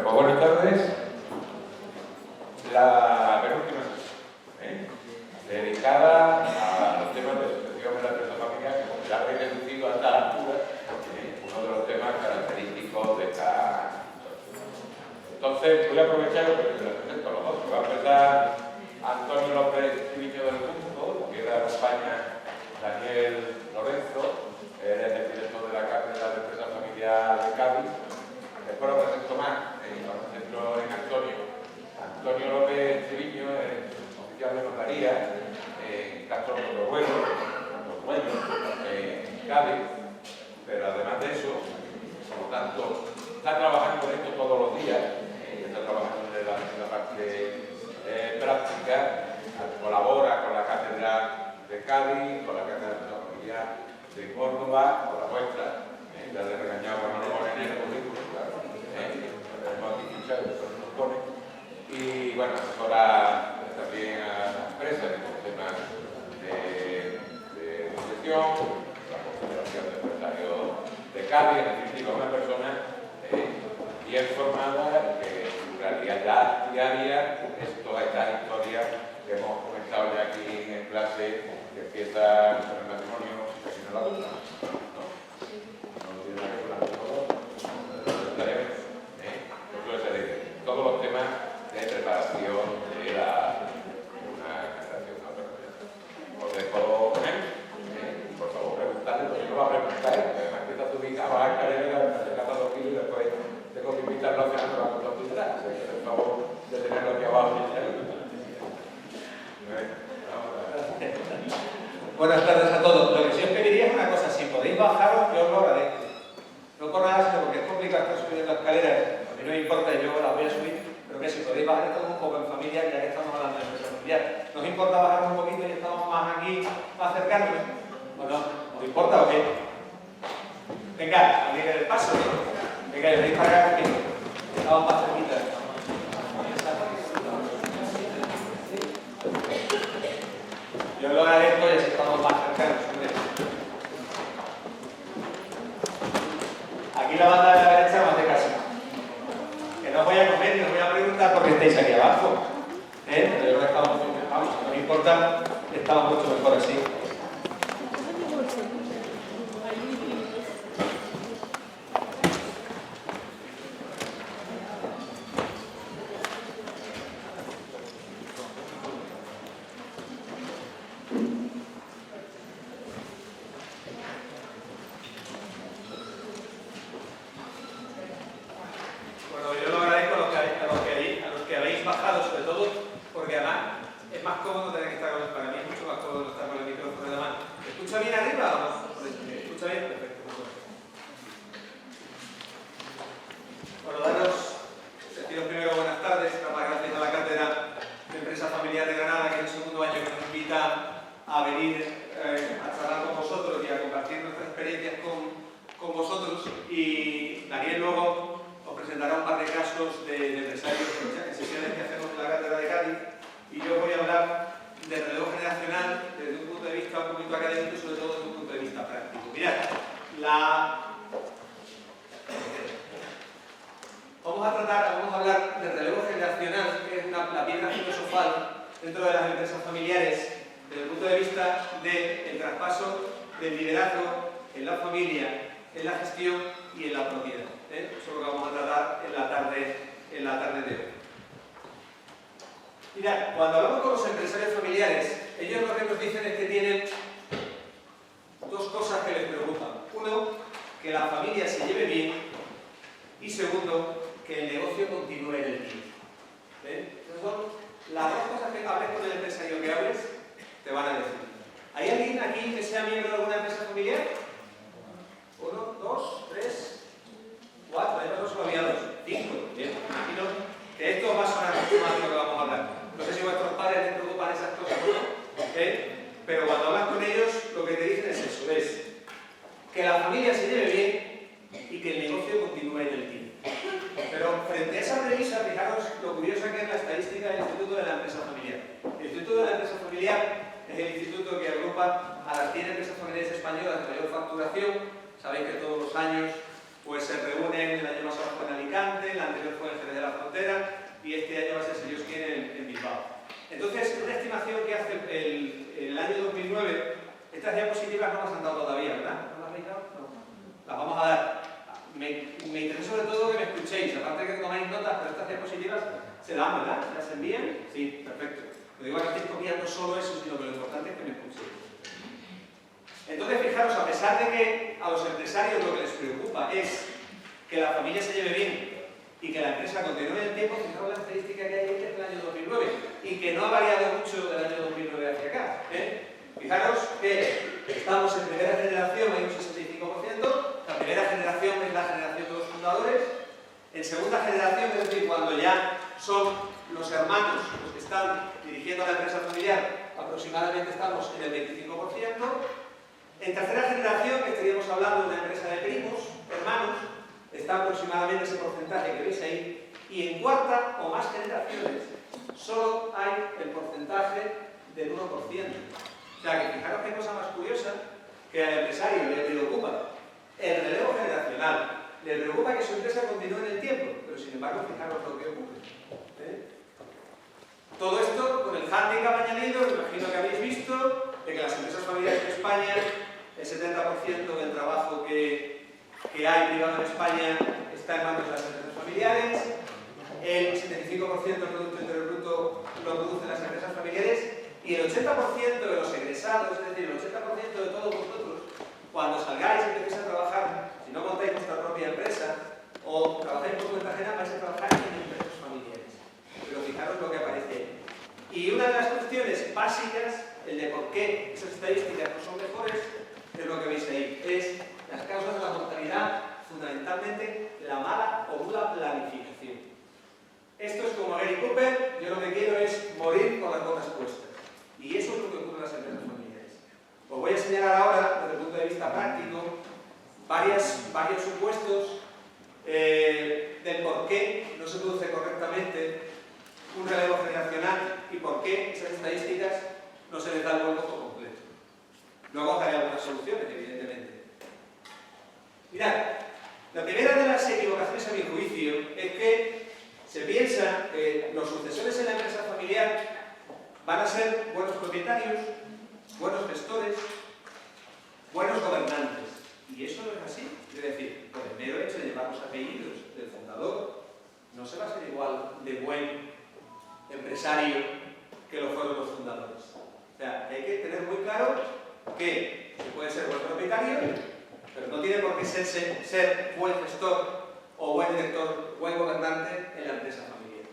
Pues buenas tardes. La penúltima sesión, dedicada a los temas de sucesión en la empresa familiar, que como ya habéis deducido a esta altura, uno de los temas característicos de esta. Entonces, voy a aprovechar que les presento a los otros. Va a empezar Antonio López Triviño del Punto, también de España, Daniel Lorenzo, es el director de la Cátedra de Empresa Familiar de Cádiz. Después lo presento más, me centro en Antonio. Antonio López Triviño es oficial de notaría en Castro Torrehuelo, en Cádiz, pero además de eso, por lo tanto, está trabajando en esto todos los días, está trabajando en la parte práctica, colabora con la Cátedra de Cádiz, con la Cátedra de Empresa Familiar de Córdoba, con la vuestra, ya le he regañado cuando no ponen en el currículum, claro, hemos aquí fichado, eso nos pone. Y bueno, asesora también a las empresas en los temas de sucesión, la Confederación de Empresarios de Cádiz, es decir, una persona bien formada que en su realidad diaria es toda esta historia que hemos comentado ya aquí en clase, que empieza con el matrimonio, que si no la duda, ¿no? No tiene nada que ver con la todos los temas de preparación de una generación a otra. Os dejo con él. Por favor, preguntarle, porque no va a preguntar él, porque además que está ubicado a la escalera, se gasta 2 kilos y después tengo que invitarlo a cenar, me va a contar tu detrás. Así que, por favor, de tenerlo aquí abajo. Buenas tardes a todos. Lo que sí os pediría es una cosa, si podéis bajaros, yo os lo agradezco. No por nada, sino porque es complicado estar subiendo escaleras. A mí no me importa, yo las voy a subir, pero que si podéis bajar estamos un poco en familia, ya que estamos hablando de empresa familiar. ¿Nos importa bajar un poquito y estamos más aquí, más cercanos? ¿O no? ¿Os importa o qué? Venga, a mí que el paso, ¿no? Venga, yo veis para acá aquí. Estamos más cerquita. Yo lo agradezco y así estamos más cercanos, hombre. Aquí la banda de la derecha más de casa. Que no os voy a comer y os voy a preguntar por qué estáis aquí abajo. Pero yo creo que estamos muy bien. Vamos, no me importa, estamos mucho mejor así. pues se reúnen, el año pasado fue en Alicante, el anterior fue en Jerez de la Frontera y este año va a ser, si Dios quiere, en Bilbao. Entonces, una estimación que hace el año 2009, estas diapositivas no las han dado todavía, ¿verdad? ¿No las habéis dado? No. Las vamos a dar. Me interesa sobre todo que me escuchéis, aparte de que tomáis notas, pero estas diapositivas se dan, ¿verdad? ¿Las envían? Sí, perfecto. No digo que no estéis copiando solo eso, sino que lo importante es que me escuchéis. Entonces, fijaros, a pesar de que a los empresarios lo que les preocupa es que la familia se lleve bien y que la empresa continúe en el tiempo, fijaros la estadística que hay ahí desde el año 2009 y que no ha variado mucho del año 2009 hacia acá. Fijaros que estamos en primera generación, hay un 65%, la primera generación es la generación de los fundadores, en segunda generación, es decir, cuando ya son los hermanos los que están dirigiendo la empresa familiar, aproximadamente estamos en el 25%. En tercera generación, que estaríamos hablando de una empresa de primos, hermanos, está aproximadamente ese porcentaje que veis ahí. Y en cuarta o más generaciones, solo hay el porcentaje del 1%. O sea, que fijaros qué cosa más curiosa, que al empresario le preocupa el relevo generacional, le preocupa que su empresa continúe en el tiempo, pero sin embargo, fijaros lo que ocurre. Todo esto con el hándicap añadido, me imagino que habéis visto, de que las empresas familiares en España, el 70% del trabajo que hay privado en España está en manos de las empresas familiares, el 75% del Producto Interior Bruto lo producen las empresas familiares y el 80% de los egresados, es decir, el 80% de todos vosotros, cuando salgáis y empecéis a trabajar, si no montáis vuestra propia empresa o trabajáis por cuenta ajena, vais a trabajar en empresas familiares. Pero fijaros lo que aparece ahí. Y una de las cuestiones básicas, el de por qué esas estadísticas no son mejores, es lo que veis ahí. Es las causas de la mortalidad, fundamentalmente la mala o nula planificación. Esto es como Gary Cooper, yo lo que quiero es morir con las botas puestas. Y eso es lo que ocurre en las empresas familiares. Os voy a señalar ahora, desde el punto de vista práctico, varios supuestos del por qué no se produce correctamente un relevo generacional y por qué esas estadísticas no se les da el vuelco por completo. Luego os daré algunas soluciones, evidentemente. Mirad, la primera de las equivocaciones a mi juicio es que se piensa que los sucesores en la empresa familiar van a ser buenos propietarios, buenos gestores, buenos gobernantes. Y eso no es así. Es decir, por el mero hecho de llevar los apellidos del fundador, no se va a ser igual de buen empresario que lo fueron los fundadores. O sea, hay que tener muy claro que se puede ser buen propietario, pero no tiene por qué ser buen gestor o buen director, buen gobernante en la empresa familiar.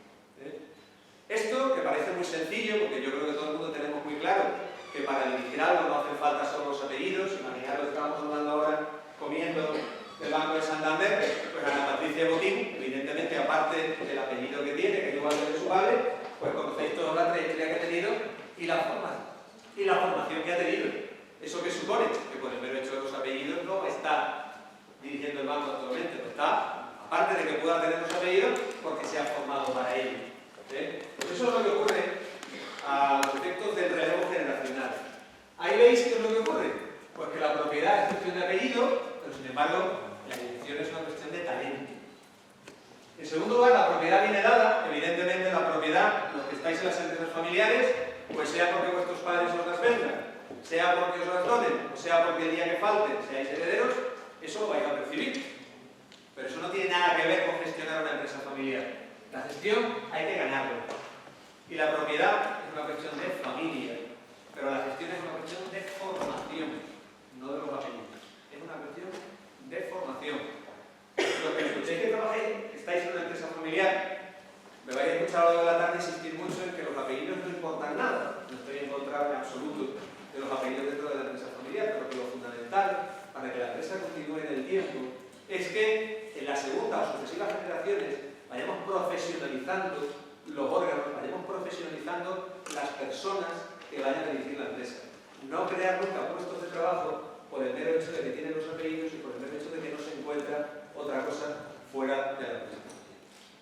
Esto, que parece muy sencillo, porque yo creo que todo el mundo tenemos muy claro que para dirigir algo no hacen falta solo los apellidos, imaginar lo que estamos hablando ahora comiendo del Banco de Santander, pues Ana Patricia Botín, evidentemente, aparte del apellido que tiene, que es igual que de su padre, pues conocéis toda la trayectoria que ha tenido y la formación que ha tenido. ¿Eso qué supone? Que por el mero hecho de los apellidos no está dirigiendo el banco actualmente, no está, aparte de que pueda tener los apellidos, porque se ha formado para ello. Pues eso es lo que ocurre a los efectos del relevo generacional. Ahí veis qué es lo que ocurre. Pues que la propiedad es cuestión de apellido, pero sin embargo la elección es una cuestión de talento. En segundo lugar, la propiedad viene dada, evidentemente la propiedad, los que estáis en las empresas familiares, pues sea porque vuestros padres os las vendan, sea porque os las donen, o sea porque el día que falte seáis herederos, eso lo vais a percibir. Pero eso no tiene nada que ver con gestionar una empresa familiar. La gestión hay que ganarla. Y la propiedad es una cuestión de familia, pero la gestión es una cuestión de formación, no de los apellidos. Es una cuestión de formación. Los que escuchéis que trabajéis, estáis en una empresa familiar, me vais a escuchar a lo largo de la tarde insistir mucho en que los apellidos no importan nada. No estoy en contra en absoluto de los apellidos dentro de la empresa familiar, pero que lo fundamental para que la empresa continúe en el tiempo es que en la segunda o sucesivas generaciones vayamos profesionalizando los órganos, vayamos profesionalizando las personas que vayan a dirigir la empresa. No crear nunca puestos de trabajo por el mero hecho de que tienen los apellidos y por el mero hecho de que no se encuentra otra cosa fuera de la empresa.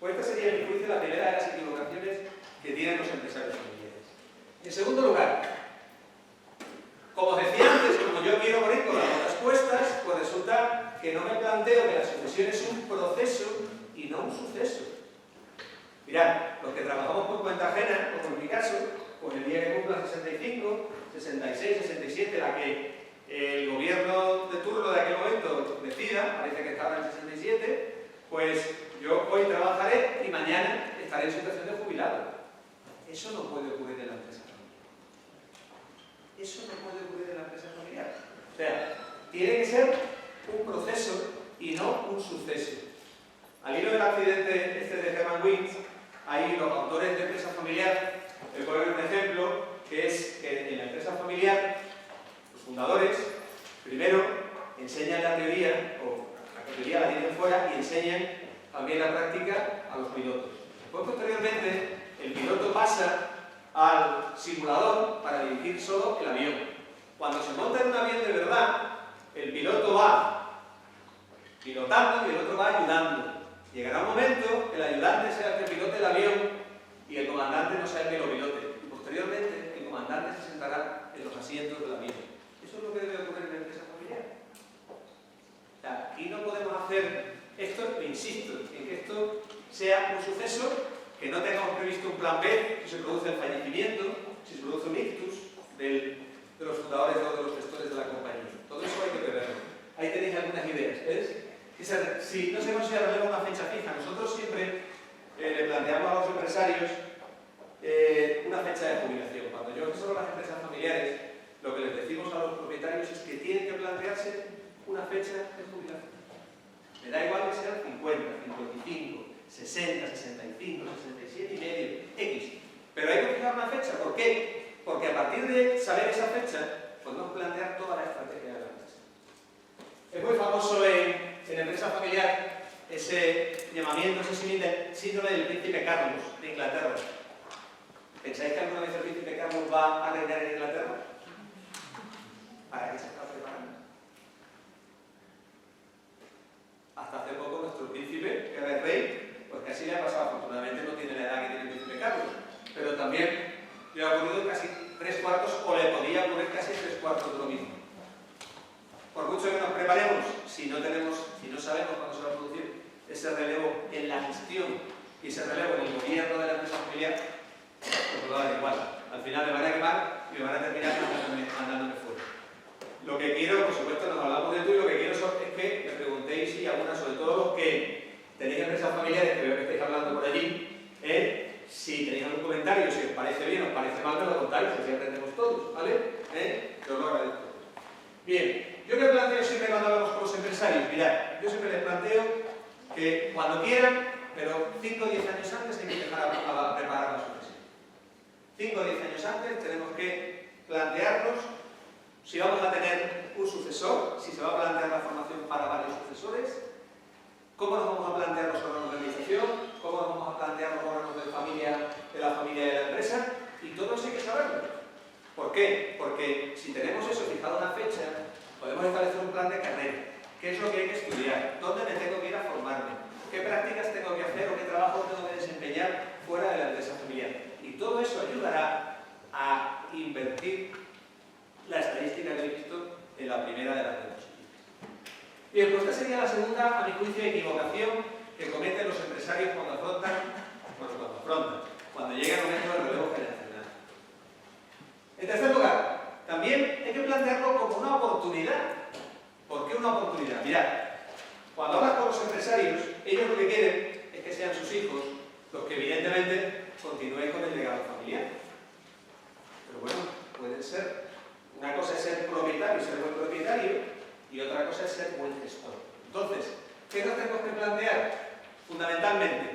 Pues esta sería, a mi juicio, la primera de las equivocaciones que tienen los empresarios familiares. En segundo lugar, como os decía antes, como yo quiero morir con las botas puestas, pues resulta que no me planteo que las sucesiones vida, parece que estaba en 67, pues yo hoy trabajaré y mañana estaré en situación de jubilado. Eso no puede ocurrir en la empresa familiar. Eso no puede ocurrir en la empresa familiar. O sea, tiene que ser un proceso y no un suceso. Al hilo del accidente este de Herman Wins, ahí los autores de empresa familiar ponen un ejemplo que es que en la empresa familiar los fundadores primero enseñan la teoría, o la teoría la tienen fuera y enseñan también la práctica a los pilotos. Después, posteriormente, el piloto pasa al simulador para dirigir solo el avión. Cuando se monta en un avión de verdad, el piloto va pilotando y el otro va ayudando. Llegará un momento que el ayudante sea el que pilote el avión y el comandante no sea el que lo pilote. Y posteriormente, el comandante se sentará en los asientos del avión. Eso es lo que debe ocurrir en la empresa familiar. O sea, aquí no podemos hacer esto, insisto, en que esto sea un suceso, que no tengamos previsto un plan B, si se produce el fallecimiento, si se produce un ictus de los fundadores o de los gestores de la compañía. Todo eso hay que verlo. Ahí tenéis algunas ideas. Si no se considera una fecha fija, nosotros siempre le planteamos a los empresarios una fecha de jubilación. Cuando yo asesoro las empresas familiares, lo que les decimos a los propietarios es que tienen que plantearse una fecha de jubilación. Me da igual que sean 50, 55, 60, 65, 67 y medio, X. Pero hay que fijar una fecha. ¿Por qué? Porque a partir de saber esa fecha, podemos plantear toda la estrategia de la empresa. Es muy famoso en empresa familiar ese llamamiento, ese síndrome del príncipe Carlos de Inglaterra. ¿Pensáis que alguna vez el príncipe Carlos va a reinar en Inglaterra? ¿Para qué se está preparando? Hasta hace poco nuestro príncipe, que era el rey, pues casi le ha pasado. Afortunadamente no tiene la edad que tiene el príncipe Carlos, pero también le ha ocurrido casi 3/4, o le podía ocurrir casi 3/4 de lo mismo. Por mucho que nos preparemos, si no sabemos cuándo se va a producir ese relevo en la gestión y ese relevo en el gobierno de la empresa familiar, pues me va a dar igual. Al final me van a quemar y me van a terminar mandándome fuera. Lo que quiero, por supuesto, nos hablamos de tú, y lo que quiero es que me preguntéis si alguna, sobre todo los que tenéis empresas familiares, que veo que estáis hablando por allí, si tenéis algún comentario, si os parece bien o os parece mal, me lo contáis, así aprendemos todos, ¿vale? Yo lo agradezco. Bien, yo que planteo siempre cuando hablamos con los empresarios, mirad, yo siempre les planteo que cuando quieran, pero 5 o 10 años antes hay que empezar a preparar la sucesión. 5 o 10 años antes tenemos que plantearnos si vamos a tener un sucesor, si se va a plantear la formación para varios sucesores, cómo nos vamos a plantear los órganos de organización, cómo nos vamos a plantear los órganos de la familia y de la empresa, y todo eso hay que saberlo. ¿Por qué? Porque si tenemos eso fijado una fecha, podemos establecer un plan de carrera. ¿Qué es lo que hay que estudiar? ¿Dónde me tengo que ir a formarme? ¿Qué prácticas tengo que hacer o qué trabajo tengo que desempeñar fuera de la empresa familiar? Y todo eso ayudará a invertir la estadística que he visto en la primera de las diapositivas. Bien, pues esta sería la segunda, a mi juicio, equivocación que cometen los empresarios cuando llega el momento del relevo generacional. En tercer lugar, también hay que plantearlo como una oportunidad. ¿Por qué una oportunidad? Mirad, cuando hablas con los empresarios, ellos lo que quieren es que sean sus hijos los que evidentemente continúen con el legado familiar. Pero bueno, pueden ser. Una cosa es ser propietario y ser buen propietario, y otra cosa es ser buen gestor. Entonces, ¿qué nos tenemos que plantear? Fundamentalmente,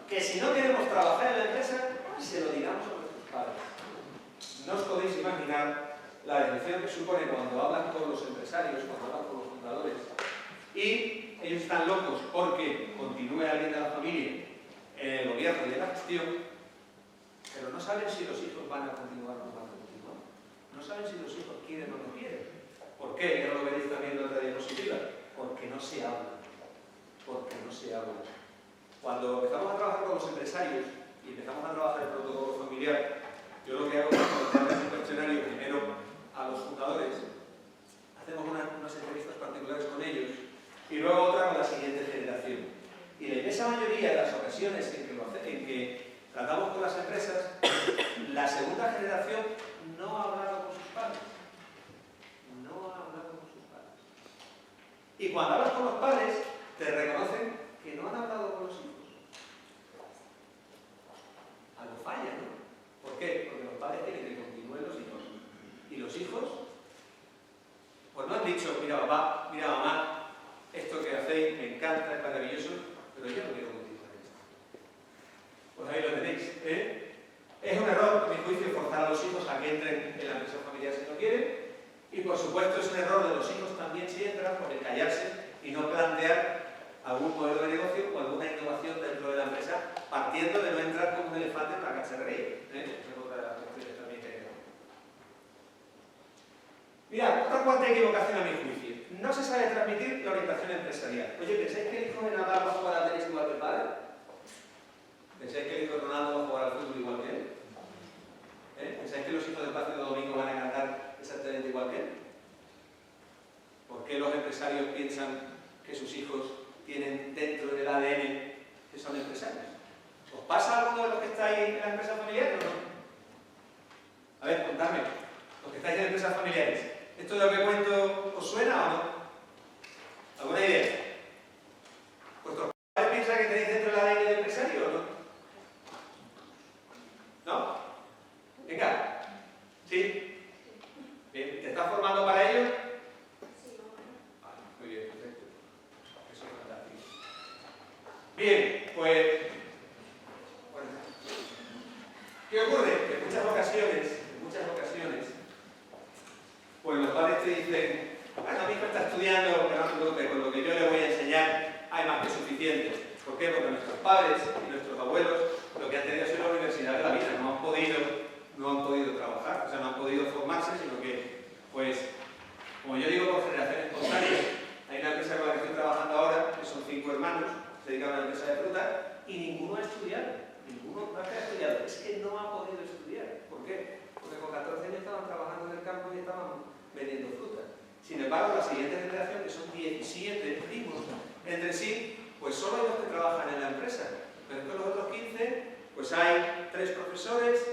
que si no queremos trabajar en la empresa, se lo digamos a nuestros padres. No os podéis imaginar la bendición que supone cuando hablan con los empresarios, cuando hablan con los fundadores, y ellos están locos porque continúe alguien de la familia en el gobierno y en la gestión, pero no saben si los hijos van a continuar o no van a continuar. No saben si los hijos quieren o no quieren. ¿Por qué? Ya lo veréis también en otra diapositiva. Porque no se habla. Porque no se habla. Cuando empezamos a trabajar con los empresarios y empezamos a trabajar el protocolo familiar, yo lo que hago es preguntarles un cuestionario primero a los fundadores, hacemos unas entrevistas particulares con ellos y luego otra con la siguiente generación. Y la inmensa mayoría de las ocasiones en que tratamos con las empresas, la segunda generación no ha hablado con sus padres. No ha hablado con sus padres. Y cuando hablas con los padres, te reconocen que no han hablado con los hijos. Algo falla, ¿no? ¿Por qué? Porque los padres quieren que continúen los hijos. Y los hijos, pues no han dicho, mira papá, mira mamá, esto que hacéis me encanta, es maravilloso, pero yo no quiero continuar esto. Pues ahí lo tenéis, ¿eh? Es un error, a mi juicio, forzar a los hijos a que entren en la empresa familiar si no quieren. Y por supuesto es un error de los hijos también si entran por el callarse y no plantear algún modelo de negocio o alguna innovación dentro de la empresa, partiendo de no entrar como un elefante en la cacharrería. Esa es otra de las cuestiones también que hay. Mira, otra cuarta equivocación a mi juicio. No se sabe transmitir la orientación empresarial. Oye, ¿pensáis que el hijo de Nadal va a jugar al tenis igual que el padre? ¿Pensáis que el hijo de Ronaldo va a jugar al fútbol igual que él? ¿Pensáis que los hijos del Plácido Domingo van a cantar exactamente igual que él? ¿Por qué los empresarios piensan que sus hijos tienen dentro del ADN que son empresarios? ¿Os pasa a alguno de los que estáis en la empresa familiar o no? A ver, contadme, los que estáis en empresas familiares, ¿esto de lo que cuento os suena o no? ¿Alguna idea? ¿Vuestros padres piensan que tenéis dentro del ADN de empresario o no? ¿No? Venga. ¿Sí? Bien, ¿te estás formando para ello? Vale, muy bien, perfecto. Eso es fantástico. Bien, pues... Bueno. ¿Qué ocurre? Que en muchas ocasiones, pues los padres te dicen, bueno, mi hijo está estudiando, pero no se preocupe, con lo que yo le voy a enseñar hay más que suficiente. ¿Por qué? Porque nuestros padres y nuestros abuelos lo que han tenido ha sido la universidad de la vida, no han podido trabajar, o sea, no han podido formarse, sino que, pues, como yo digo, por generación espontánea, hay una empresa con la que estoy trabajando ahora, que son 5 hermanos, se dedican a la empresa de fruta, y ninguno ha estudiado. Ninguno no es que ha estudiado, es que no ha podido estudiar. ¿Por qué? Porque con 14 años estaban trabajando en el campo y estaban vendiendo fruta. Sin embargo, la siguiente generación, que son 17 primos entre sí, pues solo hay 2 que trabajan en la empresa. Pero es que los otros 15, pues hay 3 profesores,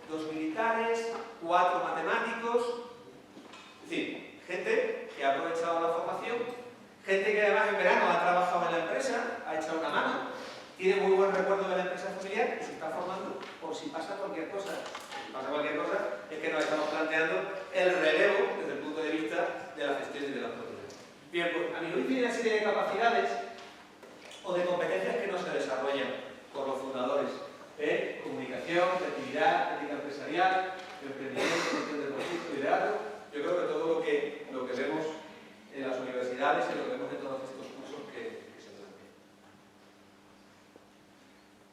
2 militares, 4 matemáticos. Es decir, gente que ha aprovechado la formación, gente que además en verano ha trabajado en la empresa, ha echado una mano, tiene muy buen recuerdo de la empresa familiar y se está formando por si pasa cualquier cosa. Si pasa cualquier cosa, es que nos estamos planteando el relevo desde el punto de vista de la gestión y de la propiedad. Bien, pues a mi juicio hay una serie de capacidades o de competencias que no se desarrollan por los fundadores. Comunicación, creatividad, ética empresarial, emprendimiento, gestión de conflicto, liderazgo. Yo creo que todo lo que vemos en las universidades y lo que vemos en todos estos cursos que se plantean.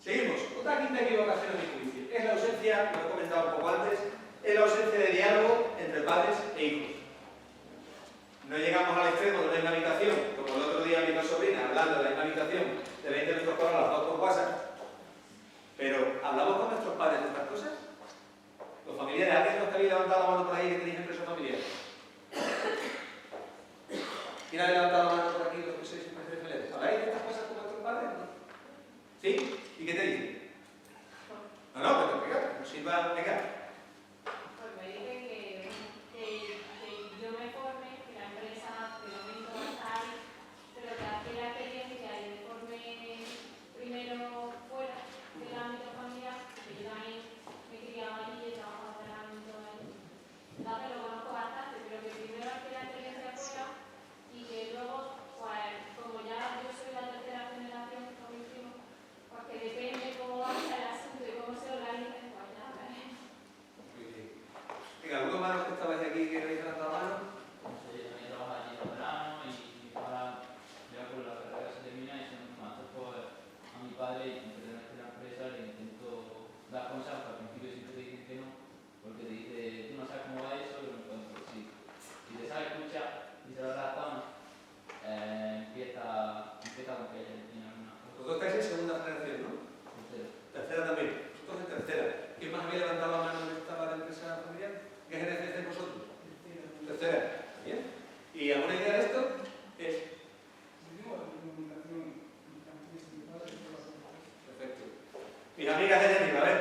Seguimos. Otra quinta equivocación a mi juicio es la ausencia, lo he comentado un poco antes, es la ausencia de diálogo entre padres e hijos. No llegamos al extremo de una misma habitación, como el otro día vi a mi sobrina hablando de la misma habitación de 20 metros cuadrados por WhatsApp, pero ¿hablamos con nuestros padres de estas cosas? Los familiares, ¿alguien nos había levantado la mano por ahí que tenéis empresa familiar? ¿Quién ha levantado la mano por aquí los que sois empresarios familiares? ¿Habláis de estas cosas con vuestros padres? ¿No? ¿Sí? ¿Y qué te dicen? No, pero venga, nos sirva, venga. Pues me dicen que yo me forme, que la empresa de momento va a estar ahí, pero que aquí la experiencia y me forme primero fuera del ámbito familiar, que yo también me he criado allí y he trabajado en el ámbito allí. Entonces lo conozco bastante, pero que primero aquí la experiencia fuera y que luego, pues como ya yo soy la tercera generación con mis primos, pues que depende cómo va a ser el asunto y cómo se organiza, pues ya veremos. Muy bien. Venga, ¿algunos más que estabais aquí que habéis levantado la mano? Yo también trabajo allí en verano y ahora ya por la carrera que se termina y se me acerco a mi padre y antes de meter la empresa le intento dar consejos que al principio siempre te dicen que no, porque te dice, tú no sabes cómo va eso, pero entonces si te sabes escuchar y te lo adaptamos, empieza con que ella tiene alguna cosa. Vosotros estáis en segunda generación, ¿no? Tercera también. Vosotros en tercera. ¿Quién más había levantado la mano que estaba de la empresa familiar? ¿Qué generación estáis vosotros? Tercera. ¿Bien? ¿Y alguna idea de esto? Perfecto. Mis amigas de arriba, a ver.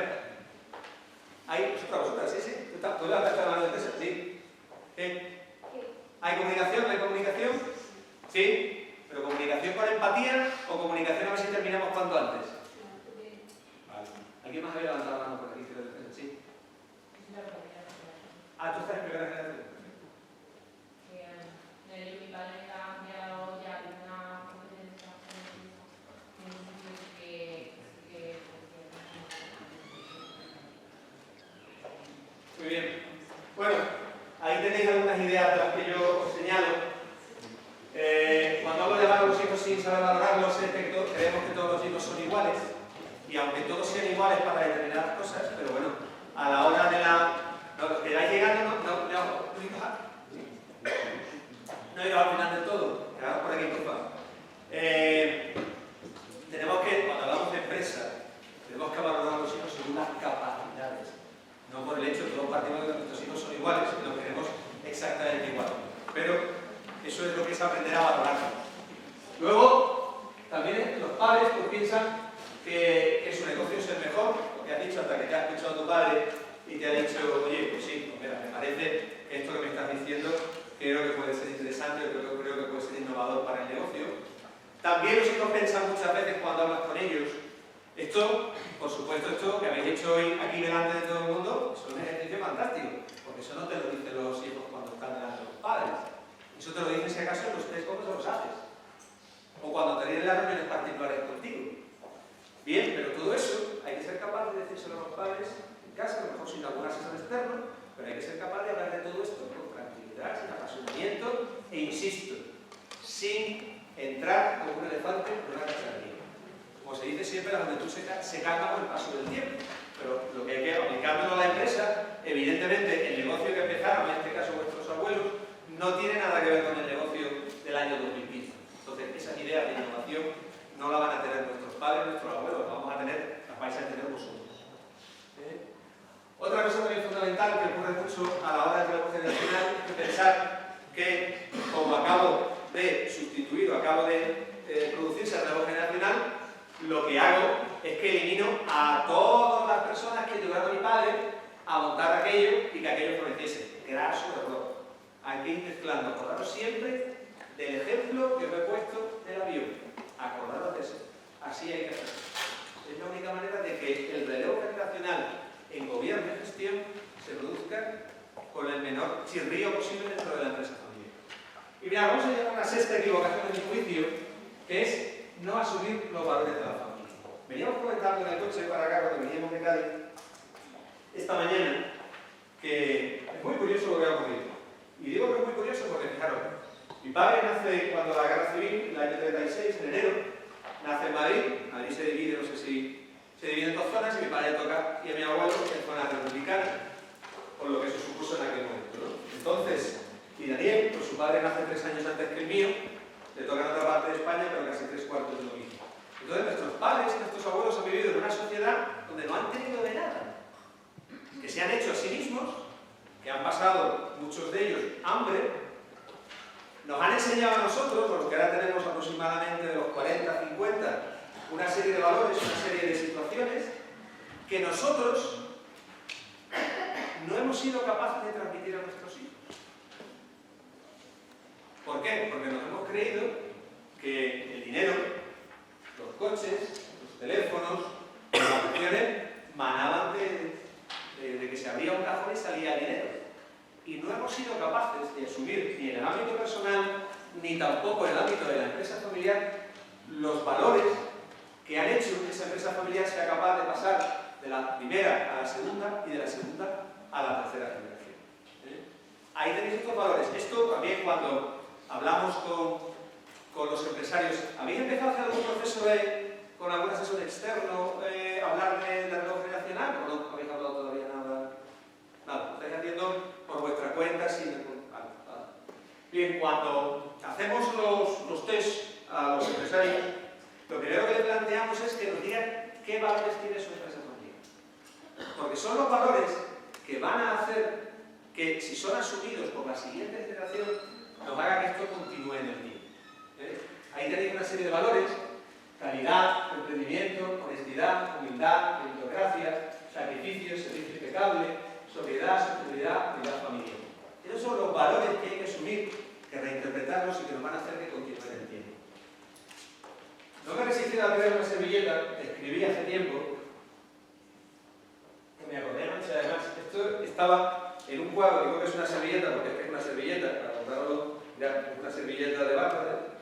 ¿Hay vosotras? Sí, sí. ¿Tú levantaste la mano de empresa? Sí. ¿Qué? ¿Hay comunicación? ¿Hay comunicación? Sí. Pero comunicación con empatía o comunicación a ver si terminamos cuanto antes. Vale. ¿Alguien más había levantado la mano por aquí? Sí. Ah, tú estás en primera generación. Mi padre ha cambiado ya de una competencia en un sitio que Muy bien. Bueno, ahí tenéis algunas ideas de las que yo os señalo. Cuando hablo de valorar a los hijos sin saber valorarlos, es que creemos que todos los hijos son iguales. Y aunque todos sean iguales para determinadas cosas, pero bueno, a la hora de la... No, los que vais llegando no he ido al final del todo. Quedaros por aquí, por favor. Tenemos que, cuando hablamos de empresa, tenemos que valorar a los hijos según las capacidades. No por el hecho de que todos partimos de que nuestros hijos son iguales y los queremos exactamente igual. Pero eso es lo que es aprender a valorarlos. Luego, también los padres pues piensan que su negocio es el mejor, lo que has dicho hasta que te ha escuchado tu padre y te ha dicho, oye, pues sí, pues mira, me parece que esto que me estás diciendo creo que puede ser interesante, creo que puede ser innovador para el negocio. También los hijos piensan muchas veces cuando hablas con ellos, esto, por supuesto, esto que habéis hecho hoy aquí delante de todo el mundo, es un ejercicio fantástico, porque eso no te lo dicen los hijos cuando están delante de los padres. Eso te lo dicen si acaso en los test cómo se los haces. O cuando te vienen las reuniones particulares contigo. Bien, pero todo eso hay que ser capaz de decírselo a los padres en casa, a lo mejor sin algún asesor externo, pero hay que ser capaz de hablar de todo esto con tranquilidad, sin apasionamiento e insisto, sin entrar como un elefante en una cacharrería. Como se dice siempre, la juventud se calma con el paso del tiempo, pero lo que hay que aplicándolo a la empresa, evidentemente el negocio que empezaron, en este caso vuestros abuelos, no tiene nada que ver con el negocio del año 2015. Entonces, esas ideas de innovación no la van a tener nuestros padres, nuestros abuelos, las vais a tener vosotros. Otra cosa también fundamental que ocurre mucho a la hora del relevo generacional es pensar que, como acabo de sustituir o acabo de producirse el relevo generacional, lo que hago es que elimino a todas las personas que ayudaron a mi padre a montar aquello y que aquello floreciese. Graso error. Hay que ir mezclando. Acordaros siempre del ejemplo que os he puesto del avión. Acordaros de eso. Así hay que hacerlo. Es la única manera de que el relevo generacional en gobierno y gestión se produzca con el menor chirrío posible dentro de la empresa familiar. Y mira, vamos a llegar a una sexta equivocación en mi juicio, que es no asumir los valores de la familia. Veníamos comentando en el coche para acá cuando veníamos de Cádiz esta mañana que es muy curioso lo que ha ocurrido. Y digo que es muy curioso porque, fijaros, mi padre nace cuando la guerra civil, el año 36, en enero, nace en Madrid. Madrid se divide, no sé si se divide en dos zonas, y mi padre toca, y a mi abuelo en zona republicana, por lo que eso supuso en aquel momento, ¿no? Entonces, y Daniel, pues su padre nace 3 años antes que el mío, le toca en otra parte de España, pero casi 3/4 de lo mismo. Entonces, nuestros padres y nuestros abuelos han vivido en una sociedad donde no han tenido de nada, que se han hecho a sí mismos, que han pasado, muchos de ellos, hambre, nos han enseñado a nosotros, los que ahora tenemos aproximadamente de los 40, 50, una serie de valores, una serie de situaciones, que nosotros no hemos sido capaces de transmitir a nuestros hijos. ¿Por qué? Porque nos hemos creído que el dinero, los coches, los teléfonos, las acciones, manaban de que se abría un cajón y salía dinero. Y no hemos sido capaces de asumir ni en el ámbito personal, ni tampoco en el ámbito de la empresa familiar, los valores que han hecho que esa empresa familiar sea capaz de pasar de la primera a la segunda y de la segunda a la tercera generación. Ahí tenéis estos valores. Esto también cuando hablamos con los empresarios, ¿habéis empezado a hacer algún proceso con algún asesor externo, hablar de relevo generacional o no habéis hablado todavía nada? Nada, lo estáis haciendo por vuestra cuenta sin... Bien, cuando hacemos los test a los empresarios, lo primero que le planteamos es que nos digan qué valores tiene su empresa familiar. Porque son los valores que van a hacer que, si son asumidos por la siguiente generación, nos haga que esto continúe en el tiempo. Ahí tenéis una serie de valores: calidad, emprendimiento, honestidad, humildad, meritocracia, sacrificio, servicio impecable, sobriedad, sostenibilidad, unidad familiar. Esos son los valores que hay que asumir, que reinterpretarlos y que nos van a hacer que continúen en el tiempo. No me he resistido a traer una servilleta, escribí hace tiempo, que me acordé anoche además. Esto estaba en un cuadro, digo que es una servilleta porque es una servilleta, para comprarlo, ya, una servilleta de barro,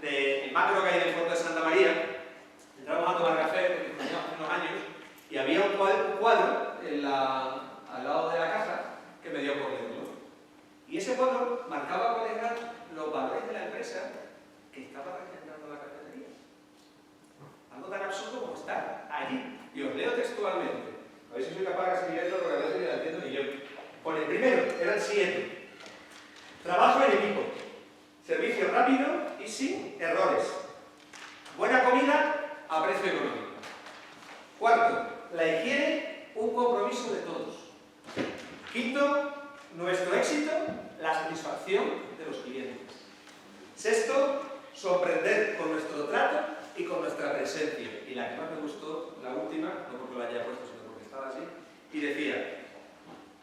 del macro que hay en el fondo de Santa María. Entramos a tomar café, porque teníamos hace unos años, y había un cuadro al lado de la caja que me dio por leerlo. Y ese cuadro marcaba cuáles eran los valores de la empresa que estaba representando la cafetería. Algo tan absurdo como estar allí. Y os leo textualmente. A ver si soy capaz de escribir esto porque a veces ni la entiendo ni yo. Por el primero, eran 7. Trabajo en equipo. Servicio rápido y sin errores. Buena comida a precio económico. Cuarto, la higiene, un compromiso de todos. Quinto, nuestro éxito, la satisfacción de los clientes. Sexto, sorprender con nuestro trato y con nuestra presencia. Y la que más me gustó, la última, no porque lo haya puesto, sino porque estaba así, y decía,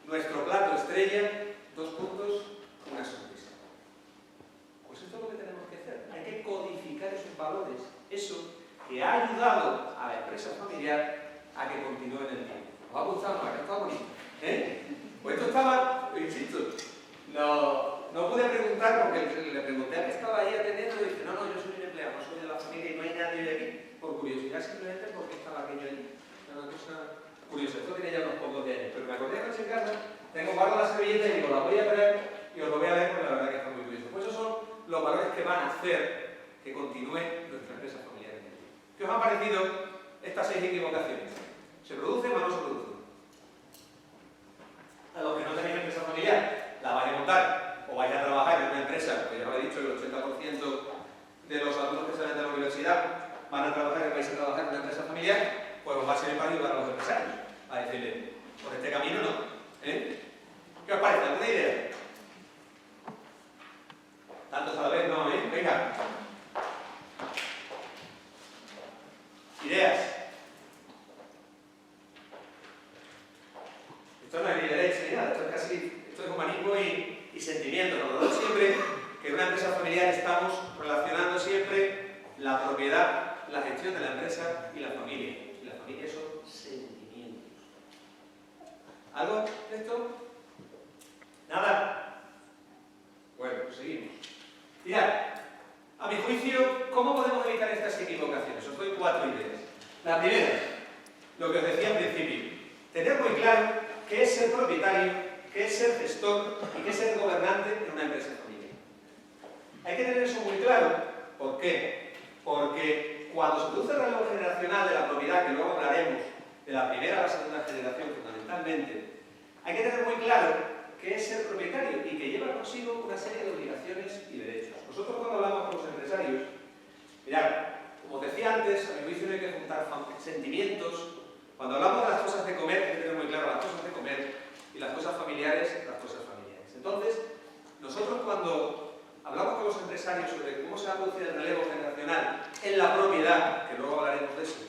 nuestro plato estrella, 2 puntos, una sonrisa. Pues esto es lo que tenemos que hacer. Hay que codificar esos valores, eso que ha ayudado a la empresa familiar a que continúe en el tiempo. ¿Os ha gustado? ¿Ha estado bonito? Pues esto estaba, insisto, no pude preguntar porque le pregunté a que estaba ahí atendiendo y dice, no, yo soy un empleado, no soy de la familia y no hay nadie de aquí, por curiosidad simplemente porque estaba aquello allí. Una cosa curiosa, esto tiene ya unos pocos de años, pero me acordé de noche en casa, guardo la servilleta y digo, la voy a traer y os lo voy a leer porque la verdad que está muy curioso. Pues esos son los valores que van a hacer que continúe nuestra empresa familiar. ¿Qué os han parecido estas 6 equivocaciones? ¿Se producen o no se producen? A los que no tenéis empresa familiar, la vais a montar o vais a trabajar en una empresa, que ya lo he dicho, el 80% de los alumnos que salen de la universidad van a trabajar, vais a trabajar en una empresa familiar, pues os va a servir para ayudar a los empresarios, a decirle, por este camino no. ¿Qué os parece? ¿Alguna idea? Tantos a la vez, no, venga. Ideas. Esto no es ni derecho ni nada, esto es humanismo y sentimiento. Nosotros siempre que en una empresa familiar estamos relacionando siempre la propiedad, la gestión de la empresa y la familia. Y la familia son sentimientos. ¿Algo de esto? ¿Nada? Bueno, pues seguimos. Mirad, a mi juicio, ¿cómo podemos evitar estas equivocaciones? Os doy 4 ideas. La primera, lo que os decía al principio, tener muy claro qué es ser propietario, qué es ser gestor y qué es ser gobernante en una empresa familiar. Hay que tener eso muy claro. ¿Por qué? Porque cuando se produce el relevo generacional de la propiedad, que luego hablaremos de la primera a la segunda generación fundamentalmente, hay que tener muy claro qué es ser propietario y que lleva consigo una serie de obligaciones y derechos. Nosotros cuando hablamos con los empresarios, mirad, como os decía antes, a mi juicio no hay que juntar sentimientos. Cuando hablamos de las cosas de comer, hay que tener muy claro las cosas de comer y las cosas familiares, las cosas familiares. Entonces, nosotros cuando hablamos con los empresarios sobre cómo se va a producir el relevo generacional en la propiedad, que luego hablaremos de eso,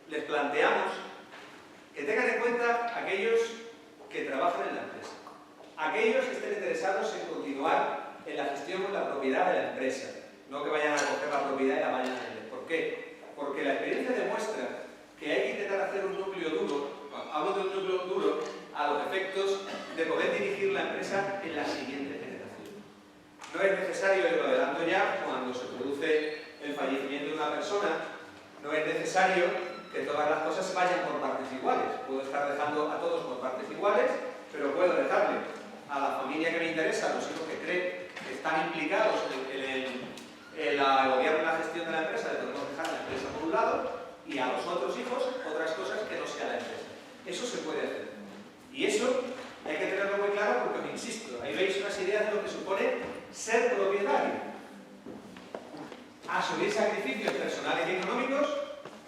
les planteamos que tengan en cuenta aquellos que trabajan en la empresa, aquellos que estén interesados en continuar en la gestión con la propiedad de la empresa, no que vayan a coger la propiedad y la vayan a vender. ¿Por qué? Porque la experiencia demuestra que hay que intentar hacer un núcleo duro, hablo de un núcleo duro, a los efectos de poder dirigir la empresa en la siguiente generación. No es necesario, y lo adelanto ya, cuando se produce el fallecimiento de una persona, no es necesario que todas las cosas se vayan por partes iguales. Puedo estar dejando a todos por partes iguales, pero puedo dejarle a la familia que me interesa, a los hijos que creen que están implicados en el gobierno y la gestión de la empresa, le podemos dejar la empresa por un lado, y a los otros hijos otras cosas que no sea la empresa. Eso se puede hacer. Y eso hay que tenerlo muy claro porque, os insisto, ahí veis unas ideas de lo que supone ser propietario. Asumir sacrificios personales y económicos,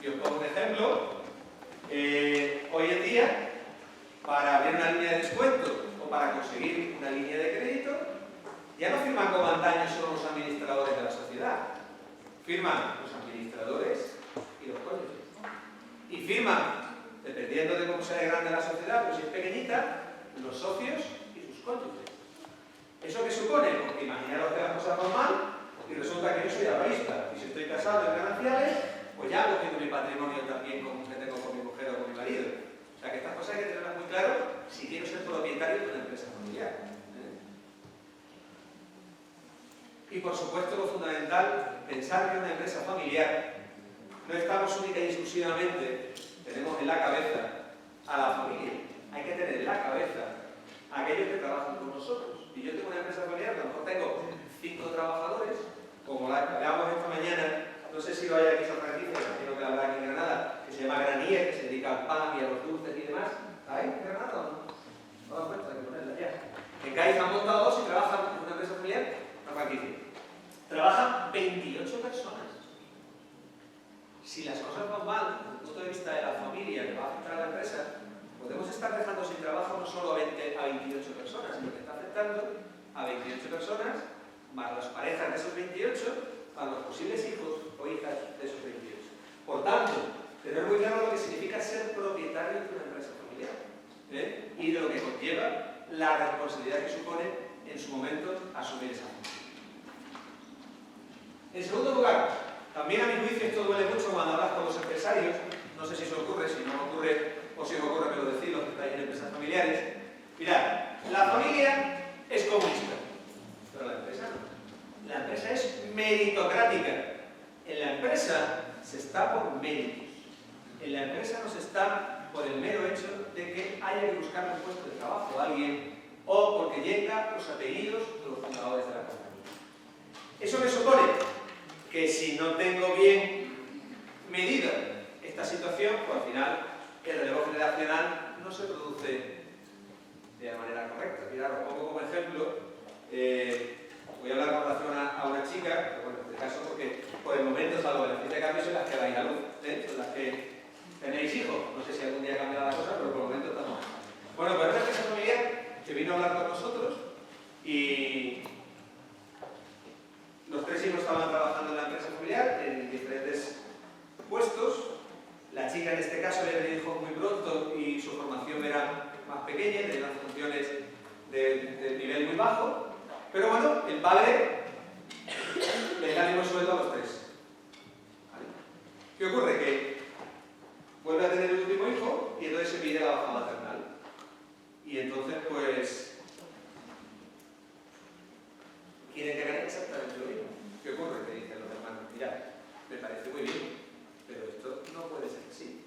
y os pongo un ejemplo, hoy en día, para abrir una línea de descuento o para conseguir una línea de crédito, ya no firman como antaño solo los administradores de la sociedad, firman los administradores y los cónyuges. Y firman, dependiendo de cómo sea de grande la sociedad, pues si es pequeñita, los socios y sus cónyuges. ¿Eso qué supone? Porque imaginaros que la cosa es normal y resulta que yo soy avalista y si estoy casado, tengo gananciales, pues ya he cogido mi patrimonio también como que tengo con mi mujer o con mi marido. O sea que estas cosas hay que tenerlas muy claro si quiero ser propietario de una empresa familiar. Y por supuesto lo fundamental, pensar que una empresa familiar no estamos única y exclusivamente, tenemos en la cabeza a la familia. Hay que tener en la cabeza a aquellos que trabajan con nosotros. Y yo tengo una empresa familiar, a lo mejor tengo 5 trabajadores, como la que hablamos esta mañana, no sé si lo hay aquí en San Francisco, imagino que la habrá aquí en Granada, que se llama Granier, que se dedica al pan y a los dulces y demás. ¿Está ahí en Granada o no? No dan cuenta, hay que ponerla ya. En Cádiz han montado 2 y trabajan en una empresa familiar, una franquicia. Trabajan 28 personas. Si las cosas van mal, desde el punto de vista de la familia que va a afectar a la empresa, podemos estar dejando sin trabajo no solo a 28 personas, sino que está afectando a 28 personas, más las parejas de esos 28, más los posibles hijos o hijas de esos 28. Por tanto, tener muy claro lo que significa ser propietario de una empresa familiar, y de lo que conlleva la responsabilidad que supone en su momento asumir esa función. En segundo lugar, también a mi juicio esto duele mucho cuando hablas con los empresarios, no sé si eso ocurre, si no ocurre o si os ocurre me lo decís los que estáis en empresas familiares. Mirad, la familia es comunista, pero la empresa no. La empresa es meritocrática. En la empresa se está por méritos. En la empresa no se está por el mero hecho de que haya que buscar un puesto de trabajo a alguien o porque llega los apellidos de los fundadores de la compañía. Eso me supone que si no tengo bien medida esta situación, pues al final el relevo generacional no se produce de la manera correcta. Mirad, os pongo como ejemplo, voy a hablar con relación a una chica, pero bueno, en este caso porque por el momento, salvo en el fin de cambio, son las que dais a luz, son las que tenéis hijos. No sé si algún día cambiará la cosa, pero por el momento estamos. Bueno, pues una empresa familiar que vino a hablar con nosotros y los 3 hijos estaban trabajando en la empresa familiar en diferentes puestos. La chica en este caso había tenido hijos muy pronto y su formación era más pequeña, tenía unas funciones de nivel muy bajo, pero bueno, el padre le da el mismo sueldo a los 3. ¿Vale? ¿Qué ocurre? Que vuelve a tener el último hijo y entonces se pide la baja maternal. Y entonces pues quieren que gane exactamente lo mismo. ¿Qué ocurre? Que dicen los hermanos, mira, me parece muy bien, pero esto no puede ser así.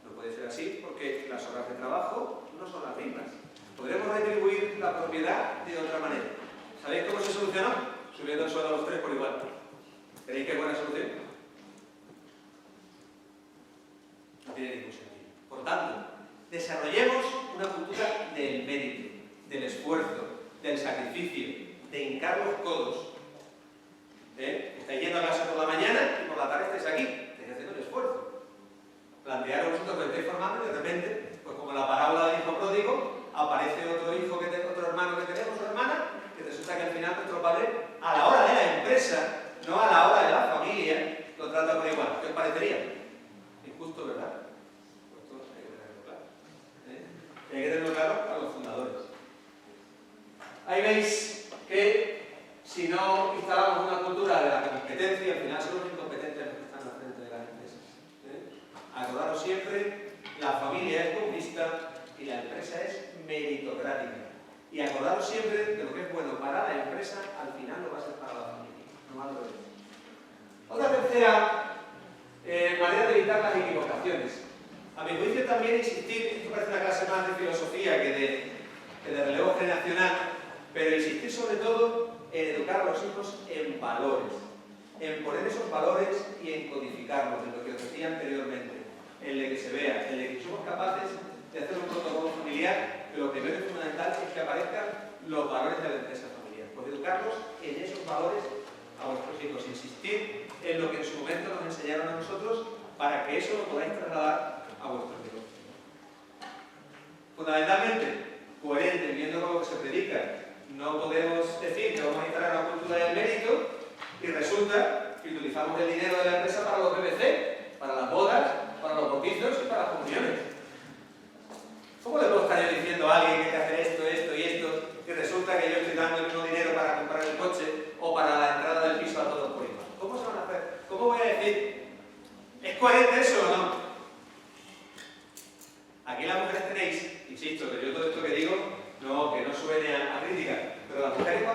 No puede ser así porque las horas de trabajo no son las mismas. Podremos retribuir la propiedad de otra manera. ¿Sabéis cómo se solucionó? Subiendo el sueldo a los 3 por igual. ¿Creéis que es buena solución? No tiene ningún sentido. Por tanto, desarrollemos una cultura del mérito, del esfuerzo, del sacrificio, de hincar los codos. Estáis yendo a clase por la mañana y por la tarde estáis aquí, estáis haciendo el esfuerzo. Plantearos vosotros que estáis formando y de repente, pues como la parábola del hijo pródigo, aparece otro hijo, otro hermano que tenemos, una hermana, que resulta que al final nuestro padre, a la hora de la empresa, no a la hora de la familia, lo trata por igual. ¿Qué os parecería? Injusto, ¿verdad? Pues esto hay que tenerlo claro. Y hay que tenerlo claro a los fundadores. Ahí veis que si no instalamos una cultura de la competencia, al final son los incompetentes los que están al frente de las empresas. Acordaros siempre, la familia es comunista y la empresa es meritocrática. Y acordaros siempre de lo que es bueno para la empresa, al final lo va a ser para la familia. No más lo vemos. Otra tercera manera de evitar las equivocaciones. A mi juicio también insistir, esto parece una clase más de filosofía que de relevo generacional, pero insistir sobre todo en educar a los hijos en valores, en poner esos valores y en codificarlos, de lo que os decía anteriormente, en el que se vea, en el que somos capaces de hacer un protocolo familiar, que lo primero y fundamental es que aparezcan los valores de la empresa familiar. Pues educarlos en esos valores a vuestros hijos, insistir en lo que en su momento nos enseñaron a nosotros para que eso lo podáis trasladar a vuestros hijos. Fundamentalmente, coherente, viendo lo que se predica. No podemos decir que vamos a instalar una cultura del mérito y resulta que utilizamos el dinero de la empresa para los BBC, para las bodas, para los bautizos y para las comuniones. ¿Cómo le puedo estar yo diciendo a alguien que hay que hacer esto, esto y esto y resulta que yo estoy dando el mismo dinero para comprar el coche o para la entrada del piso a todos por igual? ¿Cómo se van a hacer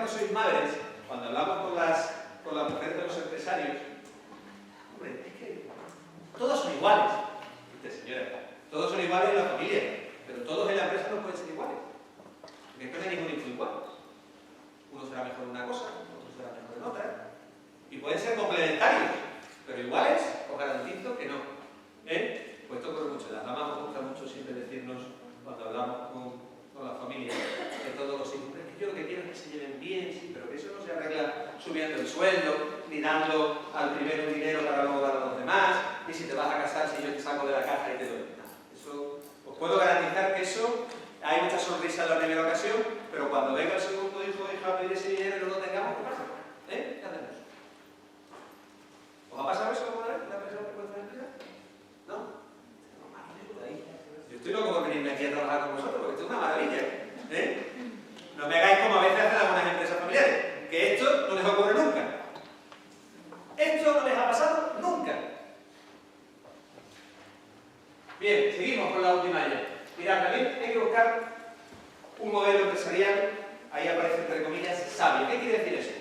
cuando sois madres, cuando hablamos con las mujeres de los empresarios, hombre, es que todos son iguales. Dice, señora, todos son iguales en la familia, pero todos en la empresa no pueden ser iguales. Porque es que no hay ningún hijo igual. Uno será mejor en una cosa, otro será mejor en otra. Y pueden ser complementarios, pero iguales os garantizo que no. Pues esto ocurre mucho. Las mamás nos gusta mucho siempre decirnos, cuando hablamos con la familia, de todos los hijos, es que yo lo que quiero es que se lleven bien, sí, pero que eso no se arregla subiendo el sueldo, ni dando al primero un dinero para luego dar a los demás, ni si te vas a casar si yo te saco de la caja y te doy. Eso, os puedo garantizar que eso, hay mucha sonrisa en la primera ocasión, pero cuando venga el segundo hijo o hija a pedir ese dinero y no lo tengamos, ¿qué pasa? ¿Qué hacemos? ¿Os ha pasado eso alguna vez en la empresa que cuesta la empresa? ¿No? Yo estoy loco por venirme aquí a trabajar con vosotros, porque esto es una maravilla. No me hagáis como a veces hacen algunas empresas familiares, que esto no les ocurre nunca. Esto no les ha pasado nunca. Bien, seguimos con la última ya. Mirad, también hay que buscar un modelo empresarial, ahí aparece entre comillas, sabio. ¿Qué quiere decir eso?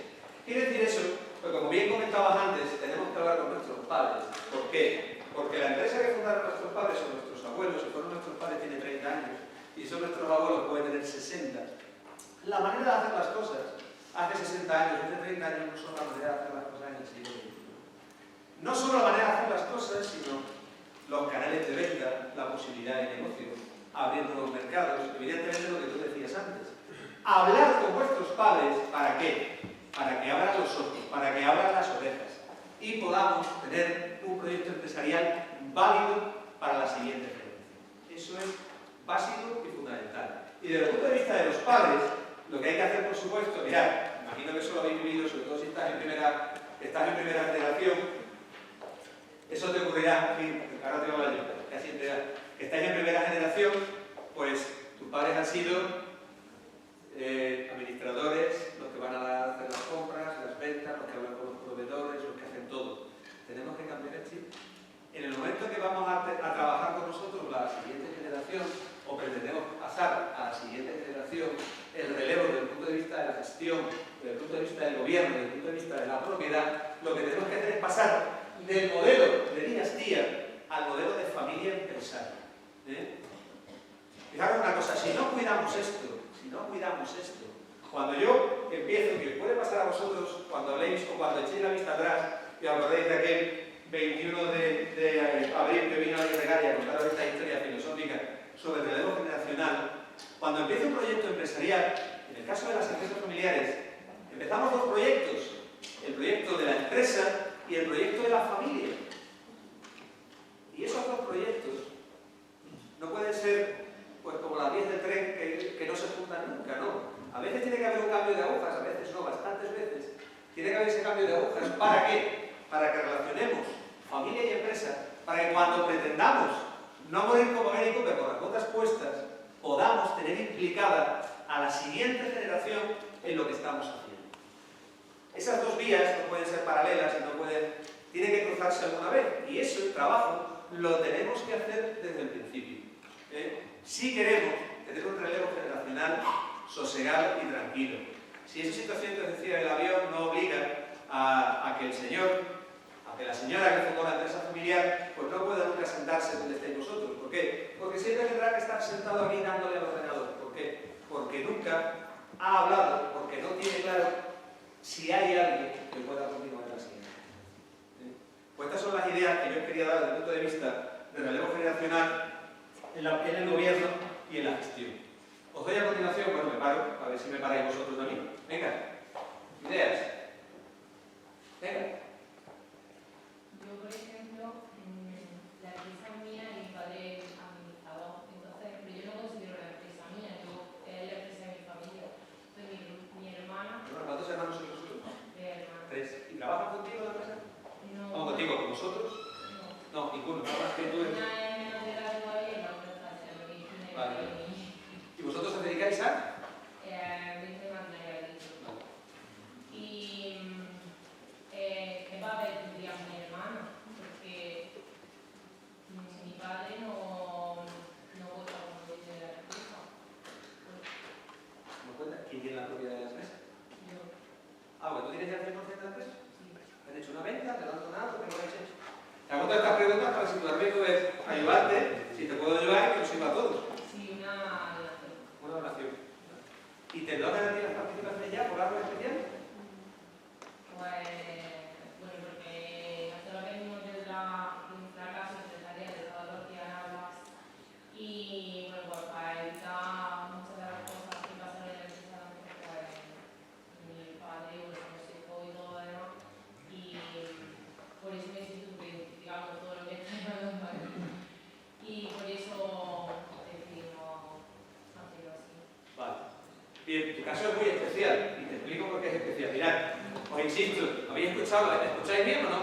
Quiere decir eso, porque como bien comentabas antes, tenemos que hablar con nuestros padres. ¿Por qué? Porque la empresa que fundaron nuestros padres o nuestros abuelos, si fueron nuestros padres, tiene 30 años, y son nuestros abuelos, pueden tener 60. La manera de hacer las cosas hace 60 años, hace 30 años, no son la manera de hacer las cosas en el siglo XXI. No solo la manera de hacer las cosas, sino los canales de venta, la posibilidad de negocio, abriendo los mercados, evidentemente lo que tú decías antes. Hablar con vuestros padres, ¿para qué? Para que abran los ojos, para que abran las orejas y podamos tener un proyecto empresarial válido para la siguiente generación. Eso es básico y fundamental. Y desde el punto de vista de los padres, lo que hay que hacer, por supuesto, mirad, imagino que eso lo habéis vivido, sobre todo si estás en primera generación, eso te ocurrirá, en fin, ahora te voy a hablar yo, casi en edad, que estáis en primera generación, pues tus padres han sido administradores, los que van a hacer las compras, las ventas, los que hablan con los proveedores, los que hacen todo. Tenemos que cambiar el chip. En el momento que vamos a trabajar con nosotros la siguiente generación, o pretendemos pasar a la siguiente generación el relevo desde el punto de vista de la gestión, desde el punto de vista del gobierno, desde el punto de vista de la propiedad, lo que tenemos que hacer es pasar del modelo de dinastía al modelo de familia empresaria. Fijaros una cosa, si no cuidamos esto, cuando yo empiezo, que puede pasar a vosotros cuando habléis o cuando echéis la vista atrás y os acordéis de aquel 21 de abril que vino a llegar y a contar esta historia filosófica sobre el relevo generacional, cuando empieza un proyecto empresarial, en el caso de las empresas familiares, empezamos dos proyectos, el proyecto de la empresa y el proyecto de la familia. Y esos dos proyectos no pueden ser pues como las 10 del tren que no se juntan nunca, no. A veces tiene que haber un cambio de agujas, a veces no, bastantes veces. Tiene que haber ese cambio de agujas. ¿Para qué? Para que relacionemos familia y empresa, para que cuando pretendamos no morir como médico, pero con las botas puestas, podamos tener implicada a la siguiente generación en lo que estamos haciendo. Esas dos vías no pueden ser paralelas y no pueden... Tienen que cruzarse alguna vez. Y eso, el trabajo, lo tenemos que hacer desde el principio. Si queremos tener un relevo generacional sosegado y tranquilo. Si esa situación que os decía del avión no obliga a que el señor, a que la señora que fundó la empresa familiar, pues no pueda nunca sentarse donde estéis vosotros. ¿Por qué? Porque siempre tendrá que estar sentado aquí dándole al ordenador. ¿Por qué? Porque nunca ha hablado, porque no tiene claro si hay alguien que pueda continuar la siguiente. Pues estas son las ideas que yo quería dar desde el punto de vista del relevo generacional en el gobierno y en la gestión. Os doy a continuación, bueno, me paro, a ver si me paráis vosotros también. Venga, ideas. Venga. Yo, por ejemplo, la empresa mía y mi padre es administrador, entonces, pero yo no considero la empresa mía, es la empresa de mi familia. Entonces, mi hermana... ¿Cuántos hermanos sois vosotros? 3 hermanos. 3. ¿Y trabajan contigo en la empresa? No. ¿Vamos contigo? ¿Con vosotros? No, ninguno. Nada más que tú eres... Una es menor de edad todavía y la otra está haciendo lo que Vale. ¿Y vosotros os dedicáis a? Vente maquinaria agrícola. de la empresa? ¿Han hecho una venta? ¿Te lo han donado? ¿Qué habéis hecho? Te hago todas estas preguntas para si tu amigo puedes ayudarte, si te puedo ayudar, que nos sirva a todos. Sí, una donación. Una donación. ¿Y te donan a ti las participaciones ya por algo especial? Pues, bueno, porque nosotros venimos desde la casa empresarial de todos los días hablas y, bueno, pues para evitar muchas de las cosas que pasan en la empresa, pues mi padre, bueno, no se fue y todo lo demás, y por eso me siento súper identificado con todo lo que está pasando aquí. Y por eso decidimos hacerlo así. Vale. Bien, tu caso es muy especial y te explico por qué es especial. Mirad, os insisto, ¿habéis escuchado? ¿Escucháis bien o no?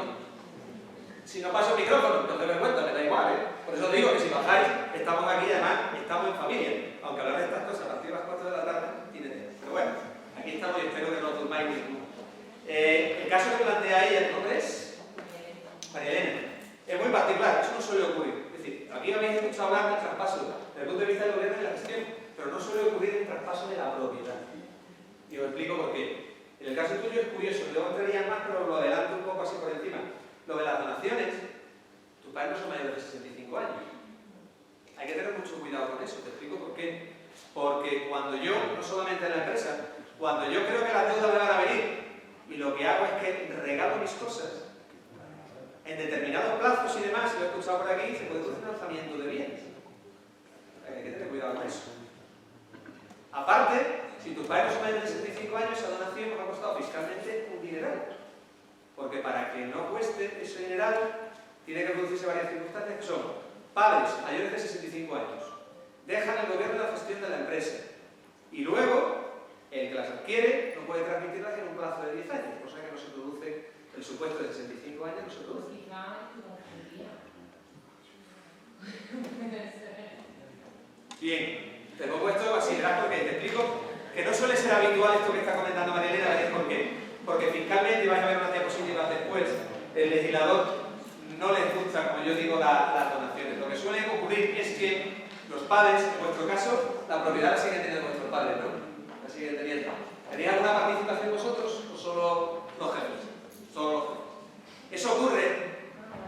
Si no paso el micrófono, no os dé cuenta, me da igual, ¿eh? Por eso digo que si bajáis, estamos aquí y además estamos en familia. Aunque hablar de estas cosas a partir de las 4 de la tarde tiene tiempo. Pero bueno, aquí estamos y espero que no os durmáis ninguno. El caso que plantea ella, ¿tu nombre es? María Elena. Es muy particular, eso no suele ocurrir. Es decir, aquí habéis escuchado hablar del traspaso desde el punto de vista del gobierno y la gestión, pero no suele ocurrir el traspaso de la propiedad. Y os explico por qué. En el caso tuyo es curioso, luego entraría más, pero lo adelanto un poco así por encima. Lo de las donaciones, tus padres no son mayores de 65 años. Hay que tener mucho cuidado con eso, te explico por qué. Porque cuando yo, no solamente en la empresa, cuando yo creo que las deudas me van a venir y lo que hago es que regalo mis cosas en determinados plazos y demás, lo he escuchado por aquí, se puede hacer un lanzamiento de bienes. Hay que tener cuidado con eso. Aparte, si tus padres son mayores de 65 años, esa donación nos ha costado fiscalmente un dineral. Porque para que no cueste ese dineral, tiene que producirse varias circunstancias que son: padres mayores de 65 años dejan el gobierno la gestión de la empresa y luego el que las adquiere no puede transmitirlas en un plazo de 10 años, cosa que no se produce, el supuesto de 65 años no se produce. Bien, te pongo esto así, verás, porque te explico que no suele ser habitual esto que está comentando María Elena, ¿veréis por qué? Porque fiscalmente, vais a ver unas diapositivas después, el legislador no les gusta, como yo digo, las donaciones. Lo que suele ocurrir es que los padres, en vuestro caso, la propiedad la siguen teniendo vuestros padres, ¿no? La siguen teniendo. ¿Tenéis alguna participación vosotros o solo los jefes? Solo los jefes. Eso ocurre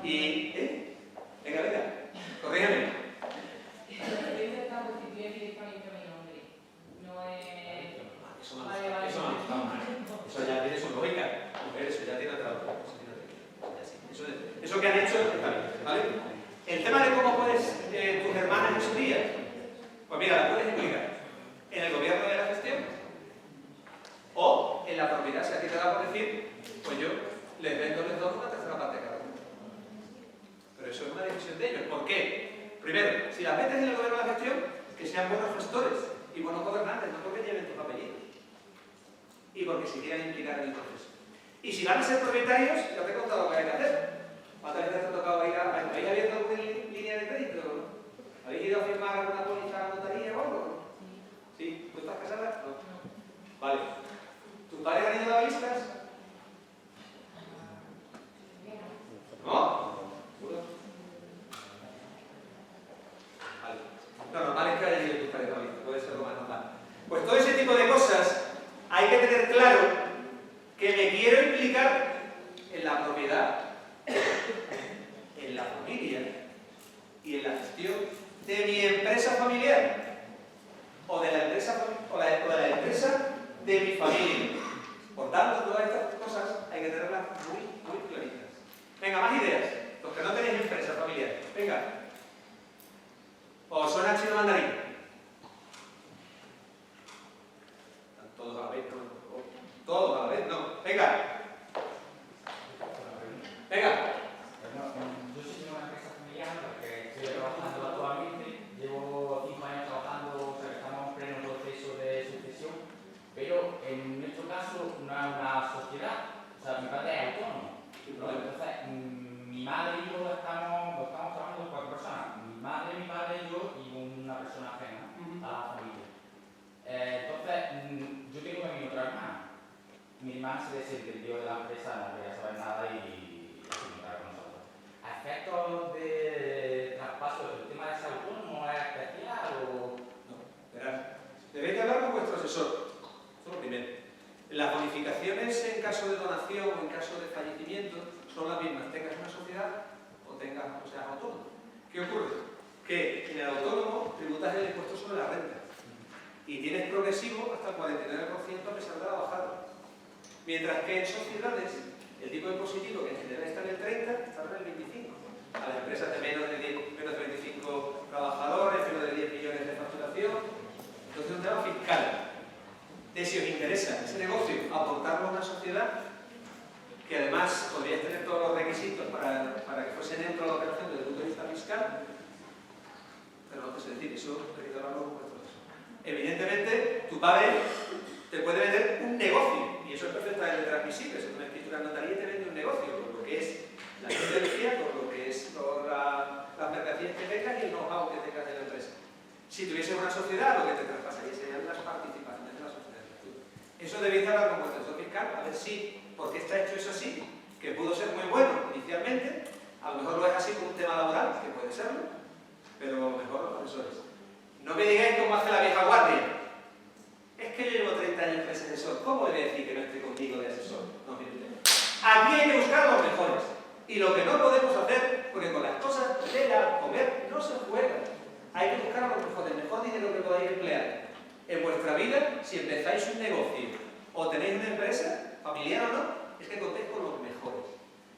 y... Venga, venga, corrígeme. Eso ya tiene su lógica. Eso ya tiene otra lógica. Eso que han hecho está bien, ¿vale? El tema de cómo puedes tus hermanas en su día, pues mira, la puedes explicar en el gobierno de la gestión o en la propiedad. Si a ti te da por decir, pues yo les vendo les doy una tercera parte de cada uno. Pero eso es una decisión de ellos. ¿Por qué? Primero, si las metes en el gobierno de la gestión, que sean buenos gestores y buenos gobernantes, no porque lleven tus apellidos y porque se quieran implicar en el proceso. Y si van a ser propietarios, ya te he contado lo que hay que hacer. ¿Cuántas veces te ha tocado ir a... ¿Habéis abierto alguna línea de crédito? ¿No? ¿Habéis ido a firmar alguna póliza a la notaría o algo? ¿Sí? ¿Tú estás casada? No. Vale. ¿Tus padres han ido a las listas? ¿No? ¿Seguro? Vale. Lo normal es que hayan ido tus padres a la lista. Puede ser lo más normal. Pues todo ese tipo de cosas hay que tener claro que me quiero implicar en la propiedad, en la familia y en la gestión de mi empresa familiar o de la empresa de mi familia. Por tanto, todas estas cosas hay que tenerlas muy claritas. Venga, más ideas. Los que no tenéis empresa familiar. Venga. ¿Os suena chino mandarín? Todos a la vez, ¿no? Todos a la vez, no. Venga. Venga. Yo sí tengo una empresa familiar porque estoy trabajando actualmente, llevo 5 años trabajando, o sea que estamos en pleno proceso de sucesión, pero en nuestro caso no es una sociedad, o sea, mi padre es autónomo. Entonces, mi madre y yo estamos trabajando 4 personas, mi madre, mi padre, yo y una persona ajena a la familia. Entonces, yo tengo a mi otra hermana. Mi hermana se desentendió de la empresa, no quería saber nada y se encontraba con nosotros. ¿A efectos de traspaso, el tema de ser autónomo es especial o...? No, verás. Debéis de hablar con vuestro asesor. Eso es lo primero. Las bonificaciones en caso de donación o en caso de fallecimiento son las mismas, tengas una sociedad o seas autónomo. ¿Qué ocurre? Que en el autónomo tributas el impuesto sobre la renta y tienes progresivo hasta el 49% a pesar de la bajada. Mientras que en sociedades el tipo impositivo, que en general está en el 30, está en el 25. A las empresas de menos de 25 trabajadores, menos de 10 millones de facturación. Entonces es un tema fiscal. De si os interesa ese negocio, aportarlo a una sociedad que además podríais tener todos los requisitos para que fuese dentro de la operación desde el punto de vista fiscal, pero no te sé decir, eso hay que hablarlo con vuestros. Evidentemente, tu padre te puede vender un negocio, y eso es perfectamente transmisible. Si una escritura en notaría te vende un negocio, con lo que es la licencia, con lo que es las mercancías que tengas y el know-how que tengas de la empresa. Si tuviese una sociedad, lo que te traspasaría serían las participaciones de la sociedad. Eso debéis hablar con vuestro asesor fiscal, a ver si, porque está hecho eso así, que pudo ser muy bueno inicialmente, a lo mejor lo es así como un tema laboral, que puede serlo, pero mejor los asesores. No me digáis cómo hace la vieja guardia. Es que yo llevo 30 años de asesor, ¿cómo le voy a decir que no estoy contigo de asesor? No, mire usted. Aquí hay que buscar a los mejores. Y lo que no podemos hacer, porque con las cosas de comer no se juega. Hay que buscar a los mejores, el mejor dinero que podáis emplear. En vuestra vida, si empezáis un negocio o tenéis una empresa, familiar o no, es que contéis con los mejores.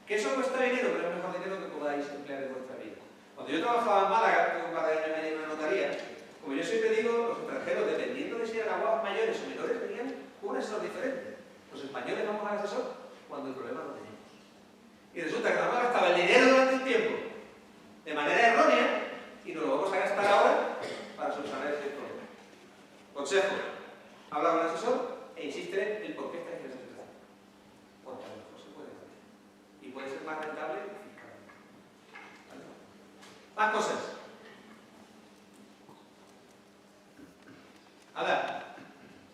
Que eso cuesta dinero, pero es el mejor dinero que podáis emplear en vuestra vida. Cuando yo trabajaba en Málaga, tengo un par de años y medio en una notaría, como yo siempre digo, los extranjeros, dependiendo de si eran aguas mayores o menores, tenían un asesor diferente. Los españoles vamos al asesor cuando el problema lo tenemos. Y resulta que nos gastaba el dinero durante un tiempo de manera errónea y nos lo vamos a gastar ahora para solucionar ese problema. Consejo: habla con el asesor e insiste en por qué estáis en esa situación. Porque a lo mejor se puede hacer. Y puede ser más rentable fiscalmente. ¿Vale? Más cosas. Ahora,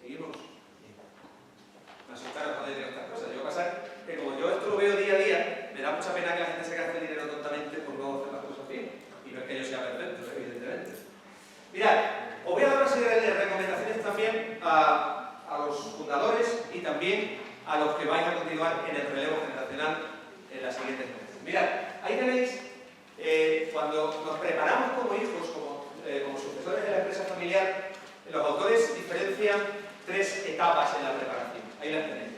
seguimos. Me asustaron cuando digo estas cosas. Yo pasa que como yo esto lo veo día a día, me da mucha pena que la gente se gaste el dinero tontamente por no hacer las cosas bien. Y no es que yo sea perfecto, evidentemente. Mirad, os voy a dar una serie de recomendaciones también a los fundadores y también a los que vais a continuar en el relevo generacional en las siguientes meses. Mirad, ahí tenéis, cuando nos preparamos como hijos, como sucesores de la empresa familiar, los autores diferencian 3 etapas en la preparación. Ahí las tenéis.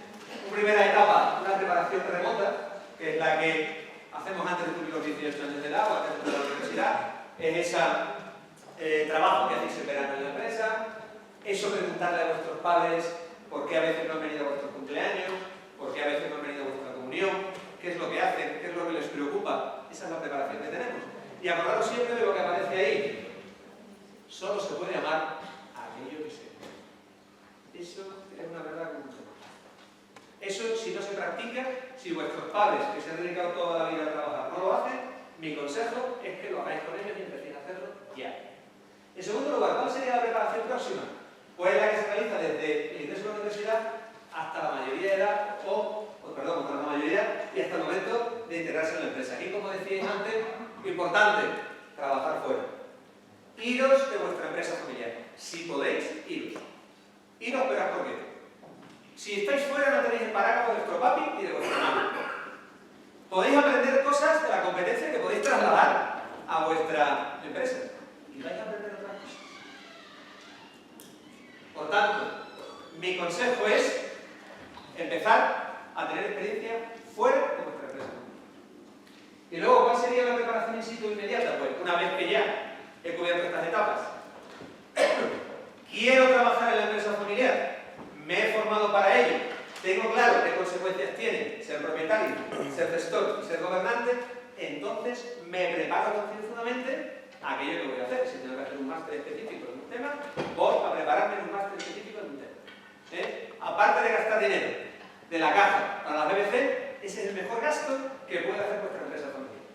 Una primera etapa, una preparación remota, que es la que hacemos antes de cumplir los 18 años de edad o antes de entrar a la universidad. Es ese trabajo que hacéis en verano en la empresa, eso preguntarle a vuestros padres por qué a veces no han venido a vuestros cumpleaños, por qué a veces no han venido a vuestra comunión, qué es lo que hacen, qué es lo que les preocupa. Esa es la preparación que tenemos. Y acordaros siempre de lo que aparece ahí. Solo se puede amar aquello que se ve. Eso es una verdad con mucho valor. Eso, si no se practica, si vuestros padres, que se han dedicado toda la vida a trabajar, no lo hacen, mi consejo es que lo hagáis con ellos y empecéis a hacerlo ya. En segundo lugar, ¿cuál sería la preparación próxima? Pues la que se realiza desde el ingreso a la universidad hasta la mayoría de edad, hasta la mayoría y hasta el momento de integrarse en la empresa. Aquí, como decíais antes, importante, trabajar fuera. Iros de vuestra empresa familiar. Si podéis, iros. Y no esperad por qué. Si estáis fuera, no tenéis el parágrafo de vuestro papi y de vuestra mamá. Podéis aprender cosas de la competencia que podéis trasladar a vuestra empresa. Y vais a aprender otras cosas. Por tanto, mi consejo es empezar a tener experiencia fuera de vuestra empresa. Y luego, ¿cuál sería la preparación in situ inmediata? Pues una vez que ya he cubierto estas etapas, quiero trabajar en la empresa familiar, me he formado para ello, tengo claro qué consecuencias tiene ser propietario, ser gestor y ser gobernante, entonces me preparo concienzudamente a aquello que voy a hacer. Si tengo que hacer un máster específico en un tema, voy a prepararme en un máster específico en un tema. Aparte de gastar dinero de la caja para la BBC, ese es el mejor gasto que puede hacer vuestra empresa familiar.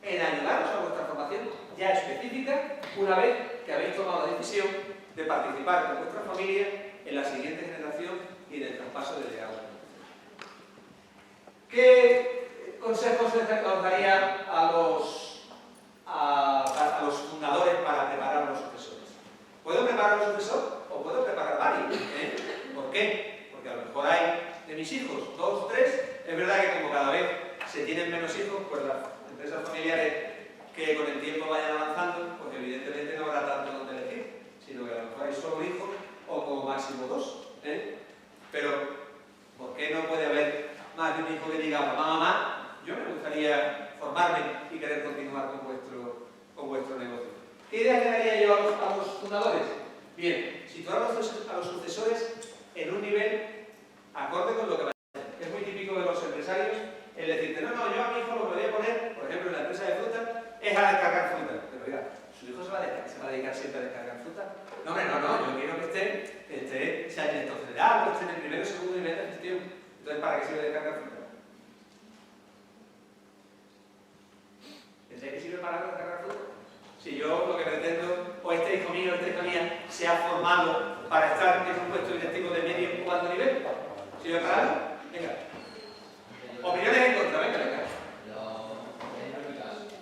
En ayudaros a vuestra formación ya específica, una vez que habéis tomado la decisión de participar con vuestra familia en la siguiente generación y en el traspaso de legado. ¿Qué consejos os daría a los fundadores para preparar a los sucesores? ¿Puedo preparar a un sucesor o puedo preparar varios? ¿Por qué? Porque a lo mejor hay mis hijos, 2, 3, es verdad que como cada vez se tienen menos hijos, pues las empresas familiares que con el tiempo vayan avanzando, pues evidentemente no habrá tanto donde elegir, sino que a lo mejor hay solo un hijo o como máximo 2. Pero, ¿por qué no puede haber más de un hijo que diga, mamá, yo me gustaría formarme y querer continuar con vuestro negocio? ¿Qué idea le daría yo a los fundadores? Bien, situar a los sucesores en un nivel acorde con lo que va a hacer. Es muy típico de los empresarios el decirte, no, yo a mi hijo lo que voy a poner, por ejemplo, en la empresa de fruta, es a descargar fruta. Pero oiga, ¿su hijo se va a dedicar siempre a descargar fruta? No, hombre, no, yo quiero que sea director general, que esté en el primero o segundo nivel de gestión. Entonces, ¿para qué sirve descargar fruta? ¿Pensáis que sirve para descargar fruta? Si yo lo que pretendo, o este hijo mío, esta hija mía, se ha formado para estar en un puesto directivo de medio o alto nivel, ¿sirve para algo? Venga. Opiniones en contra, venga.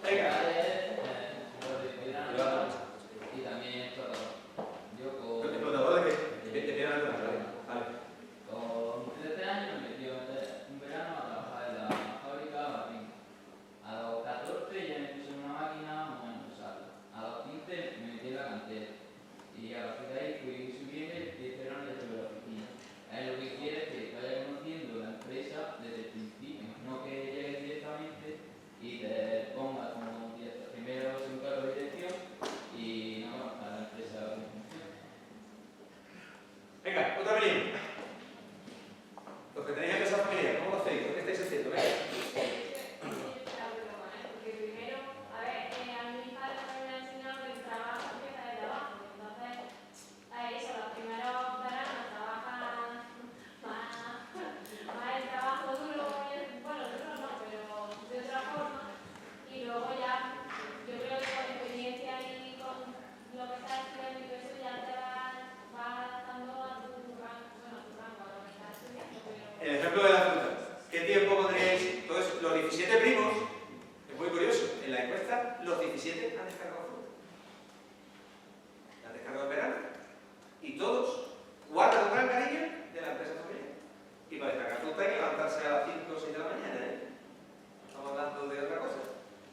Venga. Y también explotador. Yo ¿Explotador de qué? ¿De qué? Vale. con 13 años me metí un verano a trabajar en la fábrica de Barrín. A los 14 ya me puse en una máquina moviendo sal. A los 15 me metí en la cantera. Y a partir de ahí fui subiendo y este verano ya estuve en la oficina. Lo que quiere es que vayas conociendo la empresa desde el principio, no que llegues directamente y te pongas como director. Primero un cargo de dirección y no conozcas la empresa como funciona. Venga, otra opinión. Los que tenéis empresa familiar, ¿cómo lo hacéis? ¿Qué estáis haciendo? Venga. Porque primero, a ver, a mi padre me ha enseñado que el trabajo empieza desde abajo. Entonces, eso, los primeros veranos trabajan más el trabajo duro, bueno, duro no, pero de otra forma. Y luego ya, yo creo que con experiencia y con lo que estás estudiando y todo eso ya te vas adaptando a tu rango, bueno, a tu rango, a lo que estás estudiando. El ejemplo de la fruta. ¿Qué tiempo pondríais? Entonces, los 17 primos, es muy curioso, en la encuesta, los 17 han descargado fruta. La han descargado en verano. Y todos guardan un gran cariño de la empresa familiar. Y para descargar fruta hay que levantarse a las 5 o 6 de la mañana, Estamos hablando de otra cosa.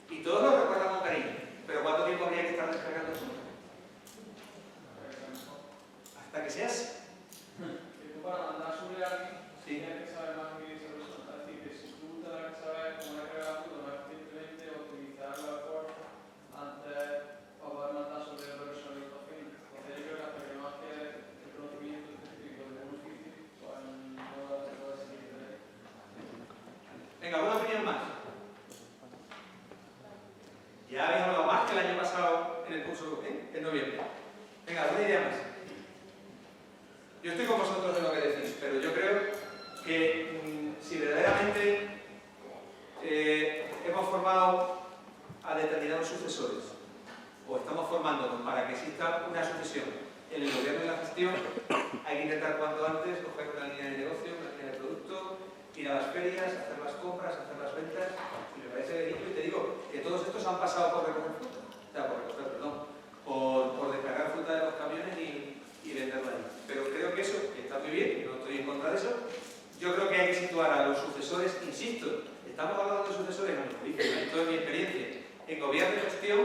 Y todos lo recuerdan con cariño. Pero ¿cuánto tiempo habría que estar descargando fruta? Hasta que se hace. Y tú para mandar sobre alguien, Sí. tienes que saber más que esa persona. Es decir, que si tú tienes que saber cómo descargar fruta, no es simplemente utilizar la fuerza antes para poder mandar sobre otra persona que está fina. Entonces yo creo que hasta que no haces el conocimiento específico de un oficio, pues no se puede seguir de ahí. Venga, una opinión más. Ya habéis hablado más que el año pasado en el curso, en noviembre. Venga, una idea más. Yo estoy con vosotros en lo que decís, pero yo creo que si verdaderamente hemos formado a determinados sucesores o estamos formándonos para que exista una sucesión en el gobierno y la gestión, hay que intentar cuanto antes coger una línea de negocio, una línea de producto, ir a las ferias, hacer las compras, hacer las ventas. Y me parece legítimo y te digo que todos estos han pasado por recoger fruta, por descargar fruta de los camiones y venderla ahí. Pero creo que eso, que está muy bien, y no estoy en contra de eso, yo creo que hay que situar a los sucesores, insisto, estamos hablando de sucesores, esto es mi experiencia, en gobierno y gestión,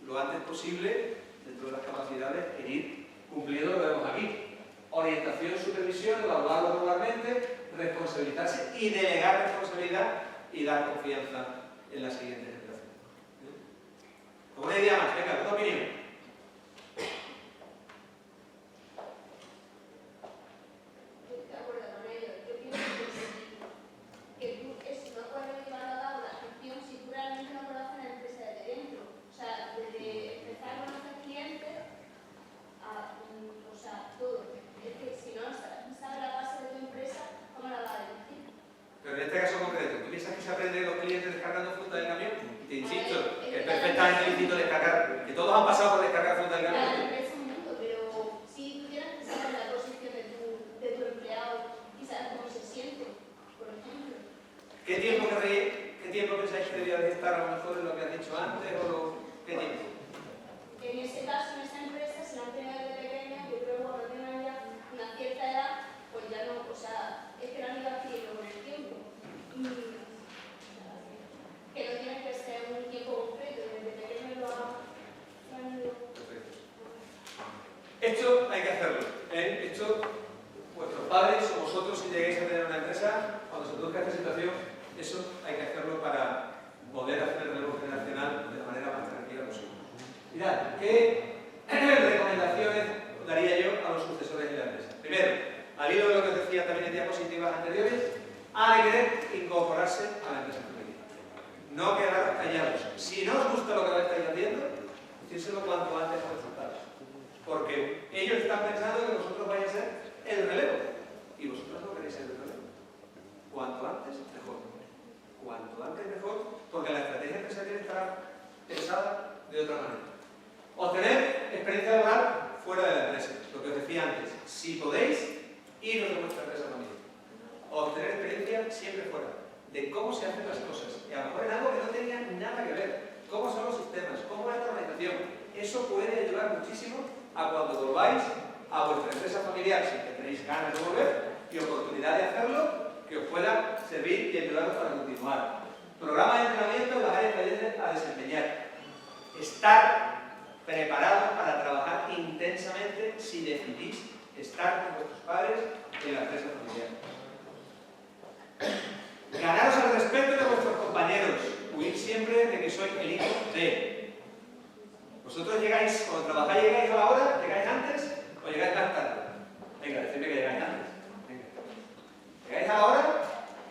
lo antes posible, dentro de las capacidades, en ir cumpliendo lo que vemos aquí. Orientación, supervisión, evaluarlo regularmente, responsabilizarse y delegar responsabilidad y dar confianza en la siguiente generación. Una idea más, venga, una opinión. Pero en este caso concreto, ¿tú piensas que se aprende de los clientes descargando fruta del camión? Y te insisto, que es perfectamente lícito descargar, que todos han pasado por descargar fruta del camión. Claro, es un mundo, pero si tú tienes que saber la posición de tu empleado y saber cómo se siente, por ejemplo. ¿Qué tiempo pensáis que debería de estar a lo mejor en lo que has dicho antes? ¿Qué tiempo? En ese caso, en esa empresa, si la han tenido desde pequeña, yo creo que cuando tengan ya una cierta edad, pues ya no, o sea, es que no han ido a Eso hay que hacerlo para poder hacer el relevo generacional de la manera más tranquila posible. Mirad, ¿qué recomendaciones daría yo a los sucesores de la empresa? Primero, al hilo de lo que os decía también en diapositivas anteriores, ha de querer incorporarse a la empresa familiar. No quedar callados. Si no os gusta lo que estáis haciendo, decírselo cuanto antes a vuestros padres. Porque ellos están pensando que vosotros vais a ser el relevo. Y vosotros no queréis ser el relevo. Cuanto antes, mejor. Cuanto antes, mejor, porque la estrategia empresarial estará pensada de otra manera. Obtener experiencia laboral fuera de la empresa. Lo que os decía antes. Si podéis, iros de vuestra empresa familiar. Obtener experiencia siempre fuera. De cómo se hacen las cosas. Y a lo mejor en algo que no tenía nada que ver. Cómo son los sistemas, cómo es la organización. Eso puede ayudar muchísimo a cuando volváis a vuestra empresa familiar, si tenéis ganas de volver y oportunidad de hacerlo, que os pueda servir y ayudaros para continuar. Programa de entrenamiento en las áreas que vayáis a desempeñar. Estar preparados para trabajar intensamente si decidís estar con vuestros padres en la empresa familiar. Ganaros el respeto de vuestros compañeros. Huir siempre de que soy el hijo de. Vosotros llegáis, cuando trabajáis, llegáis a la hora, llegáis antes o llegáis más tarde. Venga, decidme que llegáis antes. Venga. ¿Llegáis a la hora?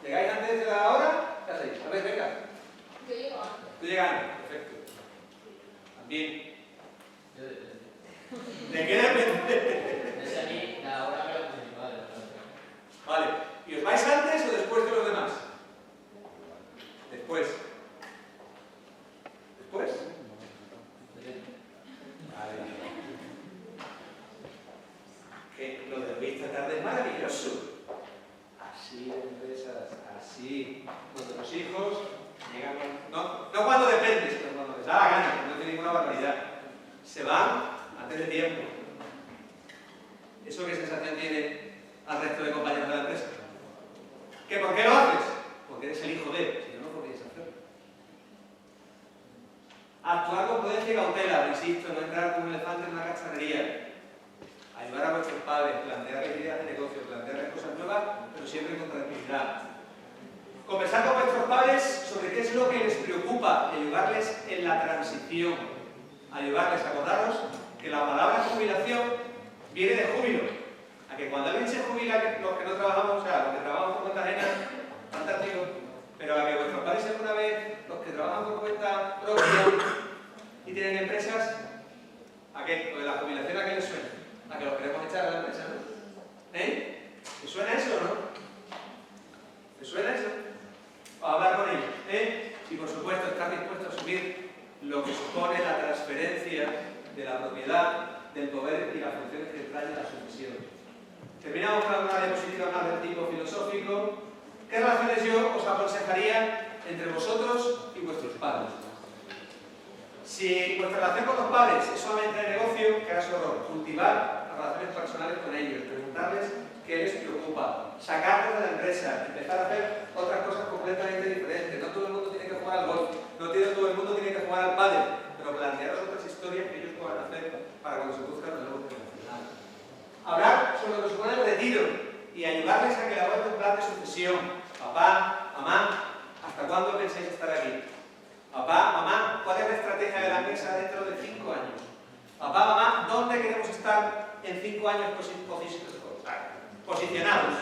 ¿Llegáis antes de la hora? ¿Qué hacéis? A ver, venga. Yo llego antes. Tú llegas antes, perfecto. También. ¿De qué depende? Es a mí la hora que la puse mi padre. Vale. ¿Y os vais antes o después de los demás? Después. ¿Después? Vale. Que lo de esta tarde es maravilloso. Así en empresas, así. Cuando los hijos llegan. No cuando dependes, pero cuando les da la gana, que no tiene ninguna barbaridad. Se van antes de tiempo. ¿Eso qué sensación tiene al resto de compañeros de la empresa? ¿Que por qué lo haces? Porque eres el hijo de. Si no, no podrías hacerlo. Actuar con prudencia y cautela, insisto, no entrar como un elefante en una cacharrería. Ayudar a vuestros padres, plantear ideas de negocio, plantear cosas nuevas, pero siempre con tranquilidad. Conversar con vuestros padres sobre qué es lo que les preocupa y ayudarles en la transición. Ayudarles, acordaros que la palabra jubilación viene de júbilo. A que cuando alguien se jubila, los que no trabajamos, o sea, los que trabajamos por cuenta ajena, fantástico, pero a que vuestros padres alguna vez, los que trabajan por cuenta propia y tienen empresas, ¿a qué? Lo de la jubilación, ¿a qué les suena? A que los queremos echar a la empresa, ¿no? ¿Eh? ¿Te suena eso o no? ¿Te suena eso? Para hablar con ellos, ¿eh? Y por supuesto, estar dispuesto a asumir lo que supone la transferencia de la propiedad, del poder y las funciones que trae la sucesión. Terminamos con una diapositiva más del tipo filosófico. ¿Qué relaciones yo os aconsejaría entre vosotros y vuestros padres? Si vuestra relación con los padres es solamente de negocio, que hagas horror. Cultivar las relaciones personales con ellos, preguntarles qué les preocupa, sacarlos de la empresa, empezar a hacer otras cosas completamente diferentes. No todo el mundo tiene que jugar al golf, no todo el mundo tiene que jugar al pádel, pero plantearos otras historias que ellos puedan hacer para cuando se buscan el nuevo generacional. Hablar sobre lo que supone el retiro y ayudarles a que elaboren un plan de sucesión. Papá, mamá, ¿hasta cuándo pensáis estar aquí? Papá, mamá, ¿cuál es la estrategia de la empresa dentro de 5 años? Papá, mamá, ¿dónde queremos estar en 5 años posicionados?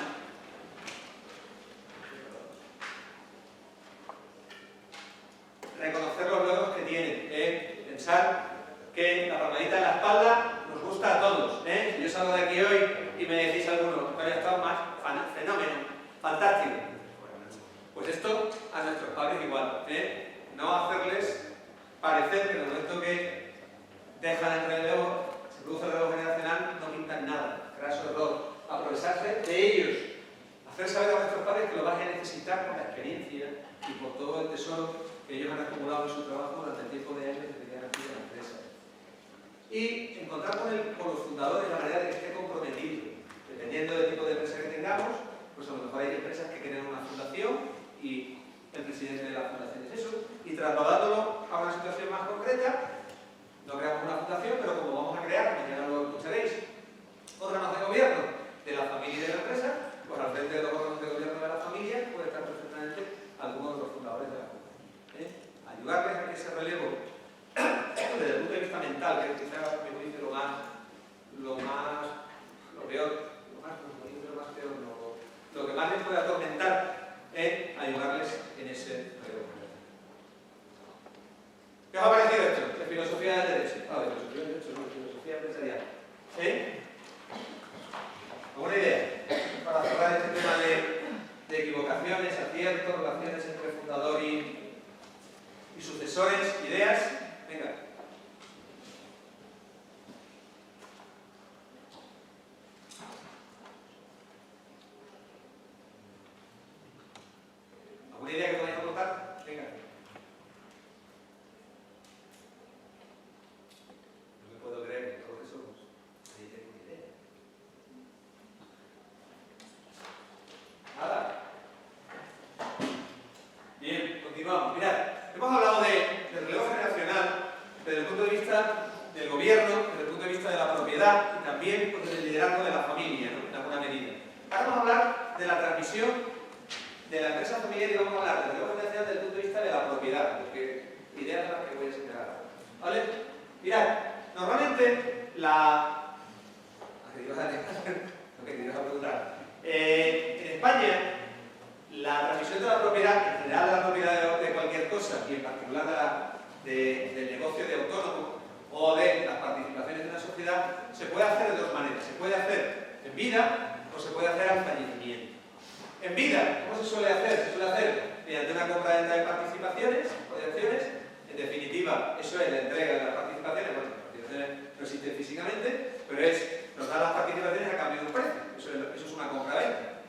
Reconocer los logros que tienen, pensar que la palmadita en la espalda nos gusta a todos. Si yo salgo de aquí hoy y me decís alguno que haya estado más fenómeno, fantástico. Pues esto a nuestros padres igual. No hacerles parecer que en el momento que dejan el relevo, se produce el relevo generacional, no pintan nada. Graso error. Aprovecharse de ellos. Hacer saber a nuestros padres que lo vais a necesitar por la experiencia y por todo el tesoro que ellos han acumulado en su trabajo durante el tiempo de años desde que han nacido en la empresa. Y encontrar con los fundadores la manera de que esté comprometido. Dependiendo del tipo de empresa que tengamos, pues a lo mejor hay empresas que quieren una fundación y el presidente de la fundación es eso, y trasladándolo a una situación más concreta, no creamos una fundación, pero como vamos a crear, mañana lo escucharéis, órganos de gobierno de la familia y de la empresa, pues al frente de los órganos de gobierno de la familia puede estar perfectamente alguno trabajadores de la compañía. Ayudarles a que ese relevo, desde el punto de vista mental, que es quizás me dice lo que más les puede atormentar es ayudarles en ese relevo. ¿Qué os ha parecido esto? De filosofía del derecho. De filosofía del derecho, no, de filosofía empresarial. ¿Alguna idea? Para cerrar este tema de equivocaciones, aciertos, relaciones entre fundador y sucesores, ideas. Venga. ¿Alguna idea que podáis aportar? Venga. No me puedo creer que todos somos. Ahí tengo una idea. Nada. Bien, continuamos. Mirad, hemos hablado del relevo generacional desde el punto de vista del gobierno, desde el punto de vista de la propiedad y también pues, del liderazgo de la familia, ¿no? En alguna medida. Ahora vamos a hablar de la transmisión de la empresa familiar y vamos a hablar del relevo generacional desde el punto de vista de la propiedad, porque ideas son las que voy a señalar. ¿Vale? Mirad, normalmente en España, la transmisión de la propiedad, en general de la propiedad de cualquier cosa, y en particular del negocio de autónomo o de las participaciones de una sociedad, se puede hacer de dos maneras. Se puede hacer en vida o se puede hacer al fallecimiento. En vida, ¿cómo se suele hacer? Se suele hacer mediante una compra-venta de participaciones o de acciones. En definitiva, eso es la entrega de las participaciones. Bueno, las participaciones no existen físicamente, pero nos dan las participaciones a cambio de un precio. Eso es una compra-venta.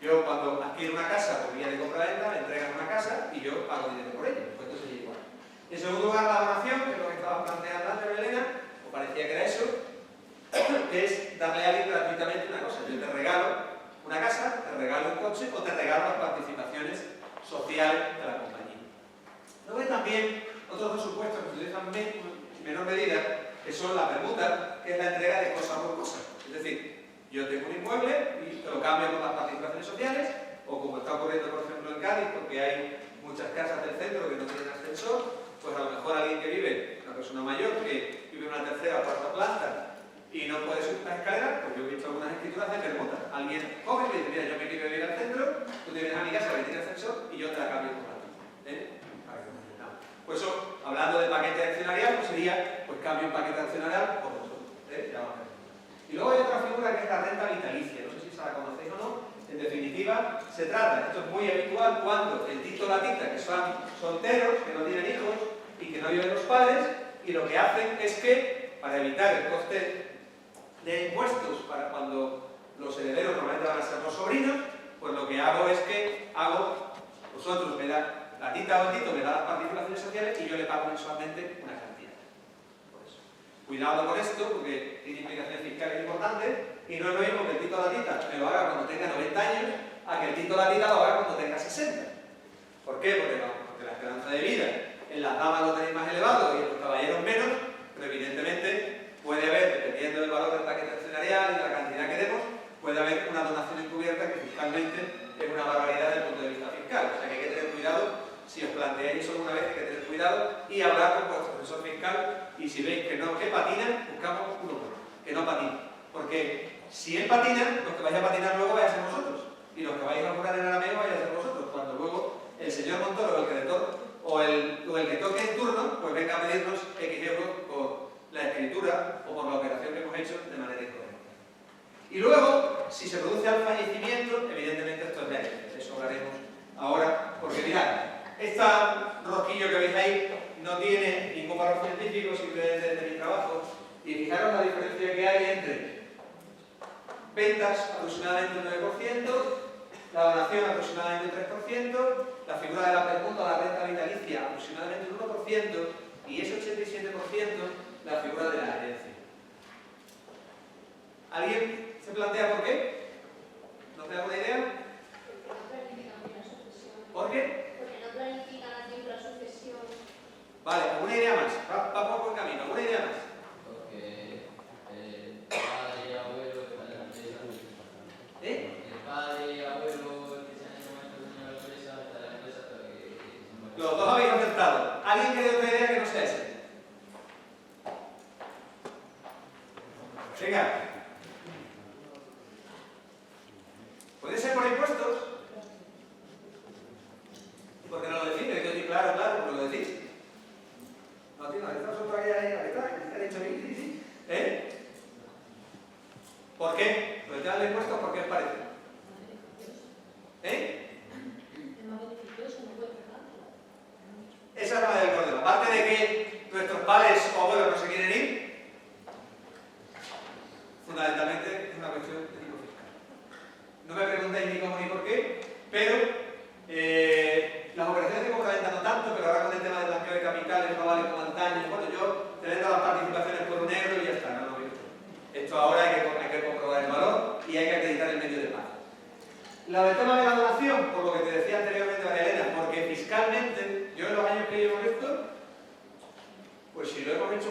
Yo cuando adquiero una casa por vía de compra-venta, me entregan una casa y yo pago dinero por ella. Pues entonces es igual. En segundo lugar, la donación, que es lo que estaba planteando antes, Elena, o parecía que era eso, es darle a alguien gratuitamente una cosa. Yo te regalo una casa, te regalo un coche o te regalo las participaciones sociales de la compañía. Luego hay también otros dos supuestos que se utilizan en menor medida, que son la permuta, que es la entrega de cosa por cosa. Es decir, yo tengo un inmueble y te lo cambio por las participaciones sociales, o como está ocurriendo por ejemplo en Cádiz, porque hay muchas casas del centro que no tienen ascensor, pues a lo mejor alguien que vive, una persona mayor que vive en una tercera o cuarta planta y no puede subir las escaleras, pues yo he visto algunas escrituras de permuta. Alguien coge y me dice, mira, yo me quiero vivir al centro, tú te vienes a mi casa que tiene ascensor y yo te la cambio por la tuya. Para que no. Pues eso, hablando de paquete accionarial, pues sería, pues cambio un paquete accionarial por otro. Y luego hay otra figura que es la renta vitalicia, no sé si se la conocéis o no. En definitiva, se trata, esto es muy habitual cuando el tito o la tita, que son solteros, que no tienen hijos y que no viven los padres, y lo que hacen es que, para evitar el coste de impuestos para cuando los herederos normalmente van a ser los sobrinos, pues lo que hago es que vosotros me da, la tita o el tito me da las participaciones sociales y yo le pago mensualmente una cantidad. Por eso. Cuidado con esto, porque tiene implicaciones fiscales importantes y no es lo mismo que el tito o la tita me lo haga cuando tenga 90 años a que el tito o la tita lo haga cuando tenga 60. ¿Por qué? Porque la esperanza de vida en las damas lo tenéis más elevado y en los caballeros menos, pero evidentemente puede haber, dependiendo del valor del paquete accionarial y de la cantidad que demos, puede haber una donación encubierta que fiscalmente es una barbaridad desde el punto de vista fiscal. O sea que hay que tener cuidado, si os planteáis eso alguna vez, hay que tener cuidado y hablar con vuestro asesor fiscal, y si veis que patinan, buscamos uno bueno, que no patine. Porque si él patina, los que vais a patinar luego vais a ser vosotros. Y los que vais a jugar en arameo vais a ser vosotros. Cuando luego el señor Montoro o el creditor o el que toque en turno, pues venga a pedirnos X euros por la escritura o por la operación que hemos hecho de manera incorrecta. Y luego, si se produce al fallecimiento, evidentemente esto es ley, de eso hablaremos ahora, porque mirad, este rosquillo que veis ahí no tiene ningún valor científico, simplemente de mi trabajo, y fijaros la diferencia que hay entre ventas aproximadamente un 9%, la donación aproximadamente un 3%, la figura de la permuta o la renta vitalicia aproximadamente un 1%, y ese 87% la figura de la herencia. ¿Alguien se plantea por qué? ¿No te da una idea? Porque no planifican bien la sucesión. ¿Por qué? Porque no planifican a tiempo la sucesión. Vale, alguna idea más. Va por buen camino. ¿Alguna idea más? Porque el padre y abuelo que están en la empresa. ¿Eh? El padre y abuelo que se han hecho maestros de la empresa está en la empresa hasta que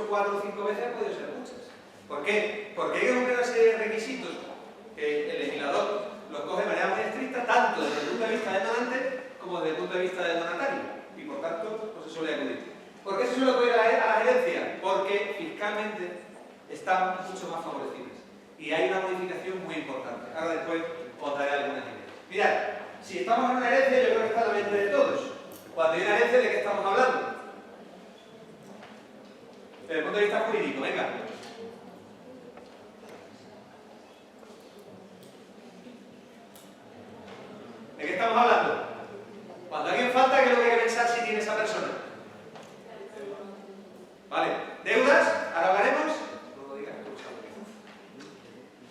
4 o 5 veces, han podido ser muchas. ¿Por qué? Porque hay que cumplir una serie de requisitos que el legislador los coge de manera muy estricta, tanto desde el punto de vista del donante como desde el punto de vista del donatario. Y por tanto, pues se suele acudir. ¿Por qué se suele acudir a la gerencia? Porque fiscalmente están mucho más favorecidas. Y hay una modificación muy importante. Ahora después os daré algunas ideas. Mirad, si estamos en una herencia, yo creo que está en la mente de todos. Cuando hay una herencia, ¿de qué estamos hablando? Desde el punto de vista jurídico, venga. ¿De qué estamos hablando? Cuando alguien falta, ¿qué es lo que hay que pensar si tiene esa persona? ¿Vale? ¿Deudas? ¿Ahora hablaremos? No lo digas,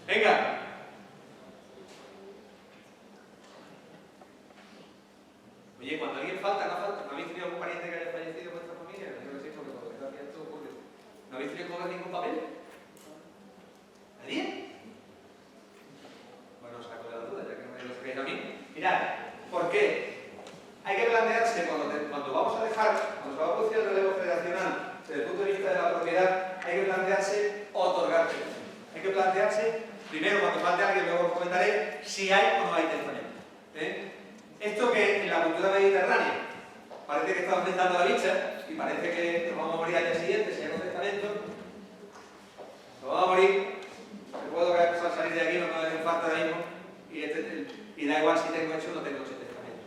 venga. Oye, cuando alguien falta, ¿no falta? ¿No habéis tenido algún pariente que haya fallecido en vuestra familia? Yo no sé, porque por desgracia esto ocurre. ¿No habéis tenido que mover ningún papel? ¿Nadie? Bueno, os saco de la duda, ya que no me lo saquéis a mí. Mirad, ¿por qué? Hay que plantearse, cuando vamos a dejar, cuando se va a producir el relevo generacional, desde el punto de vista de la propiedad, hay que plantearse otorgar. Hay que plantearse, primero, cuando falte alguien, luego os comentaré, si hay o no hay testamento. Esto que en la cultura mediterránea parece que estamos inventando la bicha y parece que nos vamos a morir al día siguiente si hay un testamento, nos vamos a morir, me puedo salir de aquí, no me da infarto ahora mismo y da igual si tengo hecho o no tengo hecho testamento.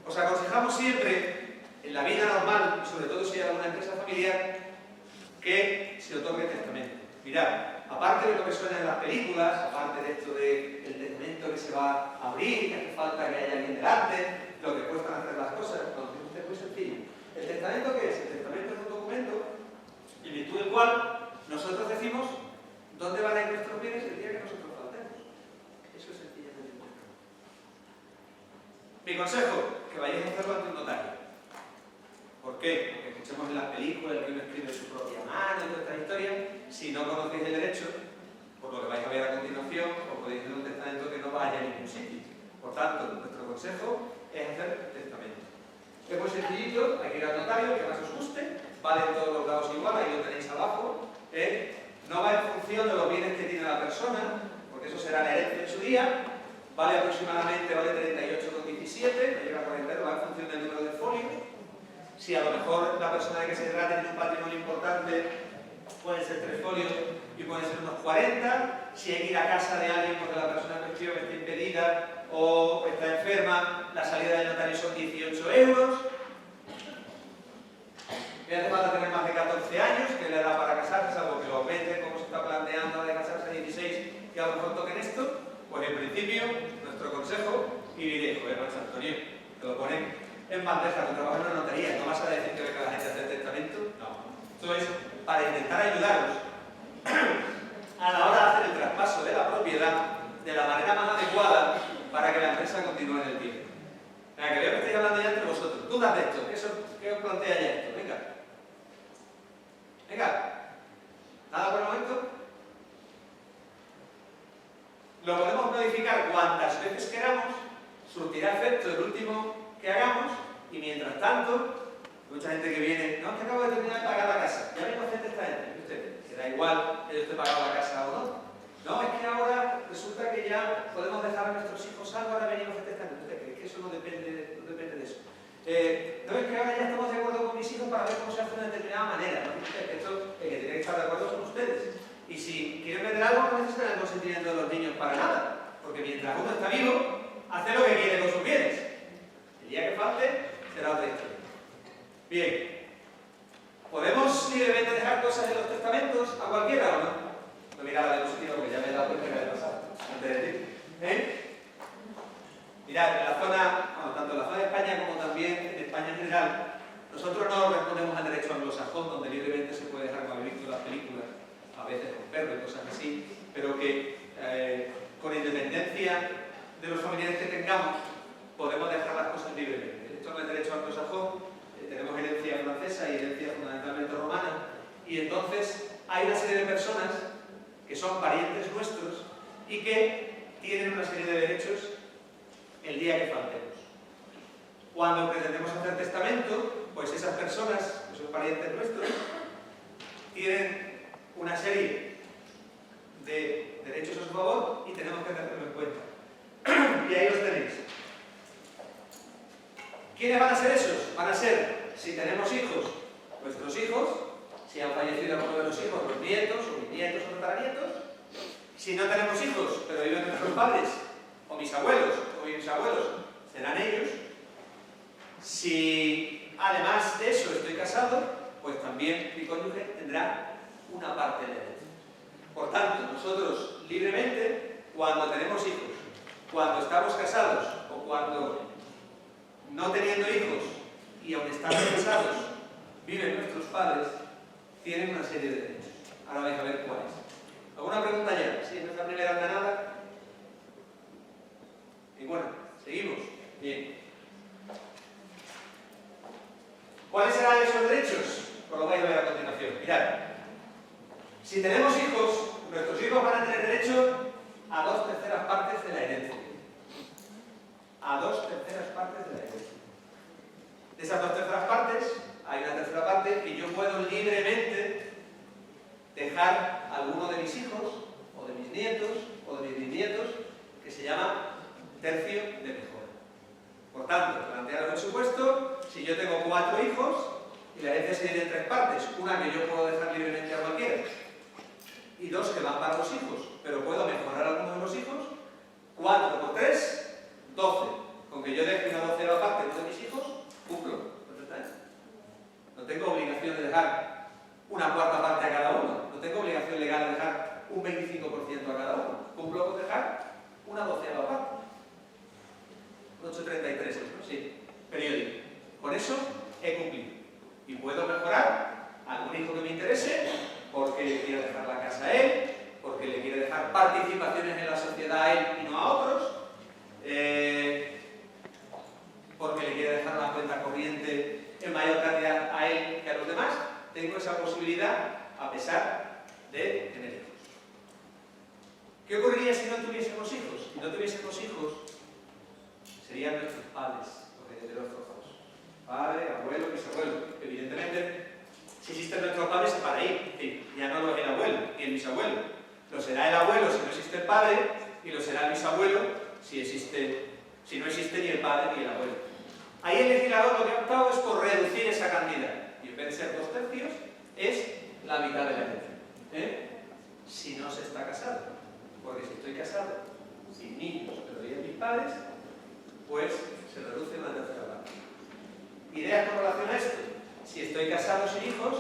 Os aconsejamos siempre, en la vida normal, sobre todo si hay alguna empresa familiar, que se otorgue testamento. Mirad, aparte de lo que suena en las películas, aparte de esto del testamento que se va a abrir, que hace falta que haya alguien delante, lo que cuestan hacer las cosas, es muy sencillo. ¿El testamento qué es? El testamento es un documento en virtud del cual nosotros decimos dónde van a ir nuestros bienes el día que nosotros faltemos. Eso es sencillamente. Mi consejo, que vayáis a hacerlo ante un notario. ¿Por qué? Porque escuchemos en las películas que uno escribe su propia mano y toda esta historia. Si no conocéis el derecho, por lo que vais a ver a continuación, os podéis hacer un testamento que no vaya a ningún sitio. Por tanto, nuestro consejo es hacer testamento. Es muy sencillito, hay que ir al notario, que más os guste, vale en todos los lados igual, ahí lo tenéis abajo. No va en función de los bienes que tiene la persona, porque eso será la herencia en su día, vale aproximadamente, vale 38,17, no llega a 40, va en función del número de folio. Si a lo mejor la persona de que se trate tiene un patrimonio importante, pueden ser 3 folios y pueden ser unos 40. Si hay que ir a casa de alguien porque la persona en cuestión está impedida o está enferma, la salida del notario son 18 euros. Y hace falta tener más de 14 años, que le da para casarse, salvo que lo aumenten, como se está planteando de casarse a 16, y a lo mejor toquen esto. Pues en principio, nuestro consejo, y diréis, joder, José Antonio, te lo ponen en bandeja, tu trabajo en una notaría, no vas a decir que venga la gente a hacer testamento, no. Esto es para intentar ayudaros a la hora de hacer el traspaso de la propiedad de la manera más adecuada para que la empresa continúe en el tiempo. Venga, que veo que estáis hablando ya entre vosotros. Dudas de esto, ¿qué os plantea ya esto? Venga. Venga. ¿Nada por el momento? Lo podemos modificar cuantas veces queramos, surtirá efecto el último que hagamos, y mientras tanto, mucha gente que viene, no, es que acabo de terminar de pagar la casa, ya mismo hacer testamento, y usted, que da igual que yo esté pagando la casa o no. No, es que ahora resulta que ya podemos dejar a nuestros hijos algo, ahora venimos a hacer testamento. ¿Usted cree que eso no depende de eso? No, es que ahora ya estamos de acuerdo con mis hijos para ver cómo se hace de una determinada manera. ¿No? Esto, el que tiene que estar de acuerdo son ustedes. Y si quieren vender algo, no necesitan el consentimiento de los niños para nada, porque mientras uno está vivo, hace lo que quiere con sus bienes. El día que falte, será otra historia. Bien, ¿podemos libremente dejar cosas en los testamentos a cualquiera o no? No mira la diapositiva porque ya me he dado cuenta que me he pasado antes de decir. Mirad, en la zona, bueno, tanto en la zona de España como también en España en general, nosotros no respondemos al derecho anglosajón, donde libremente se puede dejar, como habéis visto en las películas, a veces con perros y cosas así, pero que con independencia de los familiares que tengamos, podemos dejar las cosas libremente. Esto no es derecho anglosajón, tenemos herencia francesa y herencia fundamentalmente romana, y entonces hay una serie de personas que son parientes nuestros y que tienen una serie de derechos el día que faltemos. Cuando pretendemos hacer testamento, pues esas personas, que son parientes nuestros, tienen una serie de derechos a su favor y tenemos que tenerlo en cuenta. Y ahí los tenéis. ¿Quiénes van a ser esos? Van a ser, si tenemos hijos, nuestros hijos, si han fallecido alguno de los hijos, los nietos, o bisnietos o tataranietos. Si no tenemos hijos, pero viven nuestros padres, o mis abuelos, o mis abuelos, serán ellos. Si además de eso estoy casado, pues también mi cónyuge tendrá una parte de herencia. Por tanto, nosotros libremente, cuando tenemos hijos, cuando estamos casados o cuando no teniendo hijos y aun estando casados viven nuestros padres, tienen una serie de derechos. Ahora vais a ver cuáles. ¿Alguna pregunta ya? ¿Sí? ¿Es nuestra primera andanada? Y bueno, seguimos. Bien. ¿Cuáles serán esos derechos? Pues lo vais a ver a continuación. Mirad. Si tenemos hijos, nuestros hijos van a tener derecho a 2/3 partes de la herencia. A 2/3 partes de la herencia. De esas 2/3 partes, hay una tercera parte que yo puedo libremente dejar a alguno de mis hijos, o de mis nietos, o de mis bisnietos, que se llama tercio de mejora. Por tanto, plantearos el supuesto, si yo tengo 4 hijos, y la herencia se divide en 3 partes, una que yo puedo dejar libremente a cualquiera, y 2 que van para los hijos, pero puedo mejorar a alguno de los hijos, 4 por 3, 12. Con que yo deje una 12ª parte a uno de mis hijos, cumplo perfectamente. No tengo obligación de dejar una 4ª parte a cada uno, no tengo obligación legal de dejar un 25% a cada uno, cumplo con dejar una 12ª parte. 8,33, ¿no? Sí, periódico. Con eso he cumplido. Y puedo mejorar a algún hijo que me interese, porque le quiero dejar la casa a él, porque le quiero dejar participaciones en la sociedad a él y no a otros, porque le quiero dejar una cuenta corriente en mayor cantidad a él que a los demás. Tengo esa posibilidad a pesar de tener hijos. ¿Qué ocurriría si no tuviésemos hijos? Si no tuviésemos hijos, serían nuestros padres los herederos forzosos. Padre, abuelo, bisabuelo. Evidentemente, si existen nuestros padres, se para ahí. Sí, ya no lo es el abuelo ni el bisabuelo. Lo será el abuelo si no existe el padre, y lo será el bisabuelo si no existe ni el padre ni el abuelo. Ahí el legislador lo que ha optado es por reducir esa cantidad. Y en vez de ser 2/3, es la mitad de la herencia. Si no se está casado. Porque si estoy casado, sin niños, pero viven mis padres, pues se reduce una 1/3 parte. ¿Ideas con relación a esto? Si estoy casado sin hijos,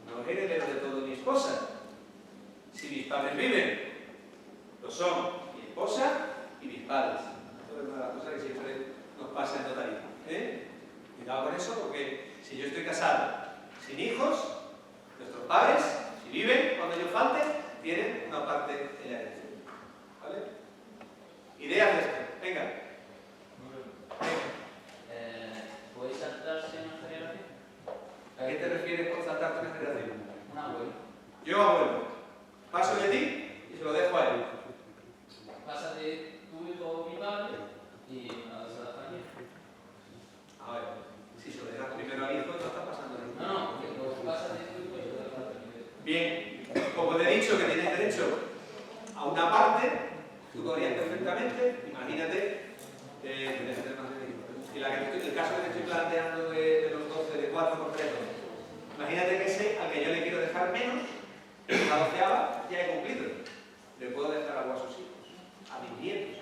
no heredero de todo mi esposa. Si mis padres viven, lo son mi esposa y mis padres. Esto es una de las cosas que siempre nos pasa en notaría. Cuidado con eso, porque si yo estoy casado sin hijos, nuestros padres, si viven cuando yo falte, tienen una parte de la herencia. ¿Vale? Ideas de esto. Venga. ¿Puede saltarse una generación? ¿A qué te refieres con saltarte una generación? Un abuelo. Yo abuelo. Paso de ti y se lo dejo a él. Pasa de tu hijo mi padre y a la familia. A ver, si se lo dejas primero al hijo, no está pasando nada. No, que lo pasa de tu hijo y se lo deja a la familia. Bien, como te he dicho que tienes derecho a una parte, tú podrías perfectamente, imagínate, el caso que te estoy planteando de los 12, de 4 por 3, imagínate que ese al que yo le quiero dejar menos, la 12ª, ya he cumplido. Le puedo dejar algo a sus hijos, a mis nietos,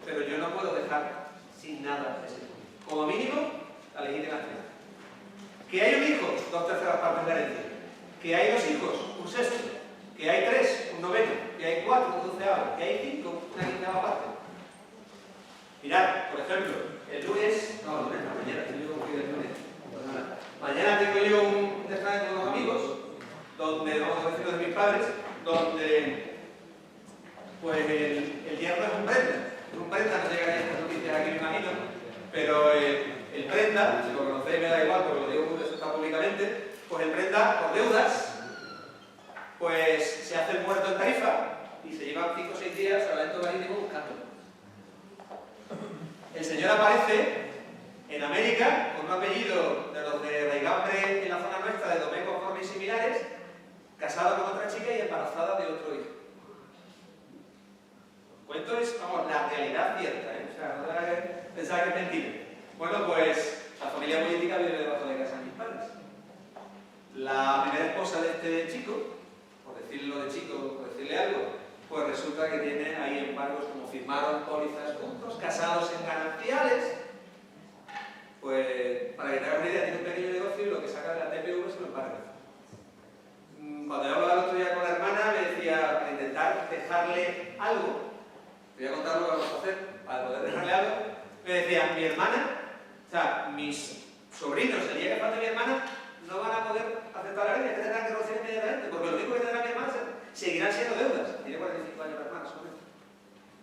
pero yo no puedo dejar sin nada a ese hijo. Como mínimo, la legitimación. Que hay un hijo, 2/3 partes de la herencia. Que hay 2 hijos, 1/6. Que hay 3, 1/9. Que hay 4, 1/12. Que hay 5, 1/15 parte. Mirad, por ejemplo, el lunes, mañana, mañana tengo yo un descanso con unos amigos, donde vamos a decirlo de mis padres, donde pues el hierro es un prenda. Un prenda, no llegaría a estas noticias aquí, me imagino, pero el prenda, si lo conocéis me da igual porque lo digo porque eso está públicamente, pues el prenda por deudas, pues se hace el muerto en Tarifa y se llevan 5 o 6 días al evento marítimo buscándolo. El señor aparece en América con un apellido de los de raigambre en la zona nuestra de Domeco, Forni y similares, casada con otra chica y embarazada de otro hijo. El cuento es, vamos, la realidad cierta, ¿eh? O sea, no tenga que pensar que es mentira. Bueno, pues la familia política vive debajo de casa de mis padres. La primera esposa de este chico, por decirlo de chico, por decirle algo, pues resulta que tiene ahí embargos, como firmaron pólizas juntos, casados en gananciales, pues para que te hagas una idea, tiene un pequeño negocio y lo que saca de la TPV se lo embarga. Cuando yo hablaba el otro día con la hermana, me decía, para intentar dejarle algo, te voy a contar lo que vamos a hacer, para poder dejarle algo, me decía, mi hermana, o sea, mis sobrinos, el día que falte mi hermana, no van a poder aceptar la herencia, que tendrán que rociar inmediatamente, porque lo único que tendrá mi hermana seguirán siendo deudas. Tiene 45 años la hermana, sobre.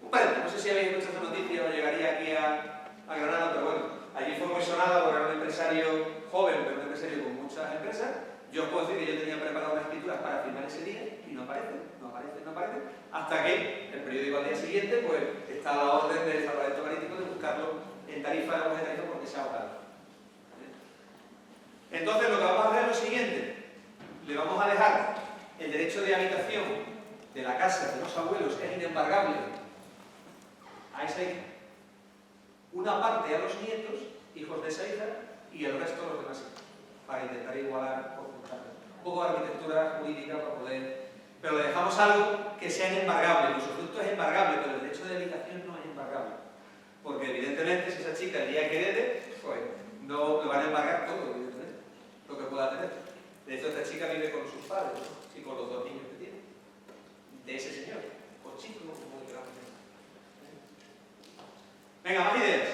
Un parente, no sé si habéis escuchado esta noticia o llegaría aquí a Granada, pero bueno, allí fue muy sonada porque era un empresario joven, pero un empresario con muchas empresas. Yo os puedo decir que yo tenía preparado las escrituras para firmar ese día y no aparecen, hasta que el periódico al día siguiente, pues, está la orden del Salvamento Marítimo de buscarlo en tarifa de de tarifa porque se ha ahogado. Entonces lo que vamos a hacer es lo siguiente, le vamos a dejar el derecho de habitación de la casa de los abuelos, que es inembargable, a esa hija, una parte a los nietos, hijos de esa hija, y el resto a los demás hijos, para intentar igualar un poco de arquitectura jurídica para poder... Pero le dejamos algo que sea inembargable, el usufructo es embargable, pero el derecho de habitación no es embargable, porque evidentemente si esa chica el día que herede, pues no le van a embargar todo, evidentemente, lo que pueda tener. De hecho, esta chica vive con sus padres, ¿no? Y con los 2 niños que tiene, de ese señor, o chico, como le queramos llamar. Venga, más ideas.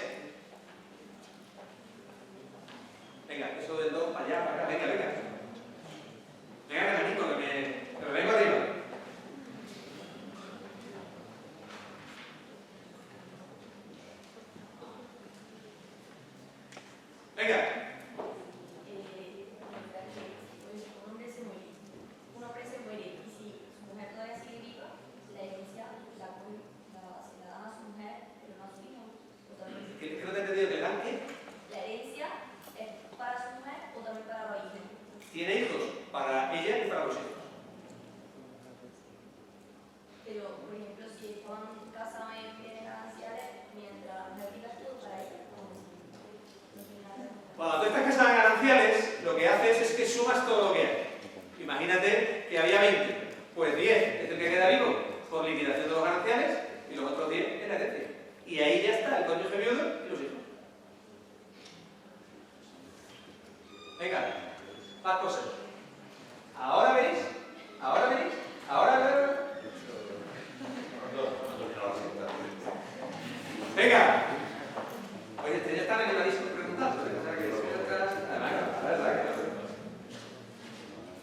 Venga, eso del 2 para allá, para acá, venga. Venga, hermanito, que me vengo arriba. Venga. Un hombre se muere y si su mujer todavía sigue viva, la herencia se la dan a su mujer, pero no a su hijo. ¿Qué no te he entendido? ¿Que dan qué? La herencia es para su mujer o también para los hijos. Tiene hijos para ella y para los hijos. Pero, por ejemplo, si estaban casados en bienes gananciales, mientras la mujer viva es todo para ella. Cuando tú estás casada en gananciales, lo que haces es que sumas todo lo que hay. Imagínate que había 20, pues 10 es el que queda vivo por liquidación de los gananciales y los otros 10 en la herencia. Y ahí ya está el cónyuge viudo y los hijos. Venga, más cosas. Ahora veréis. Venga. Oye, este ya está animadísimo preguntando.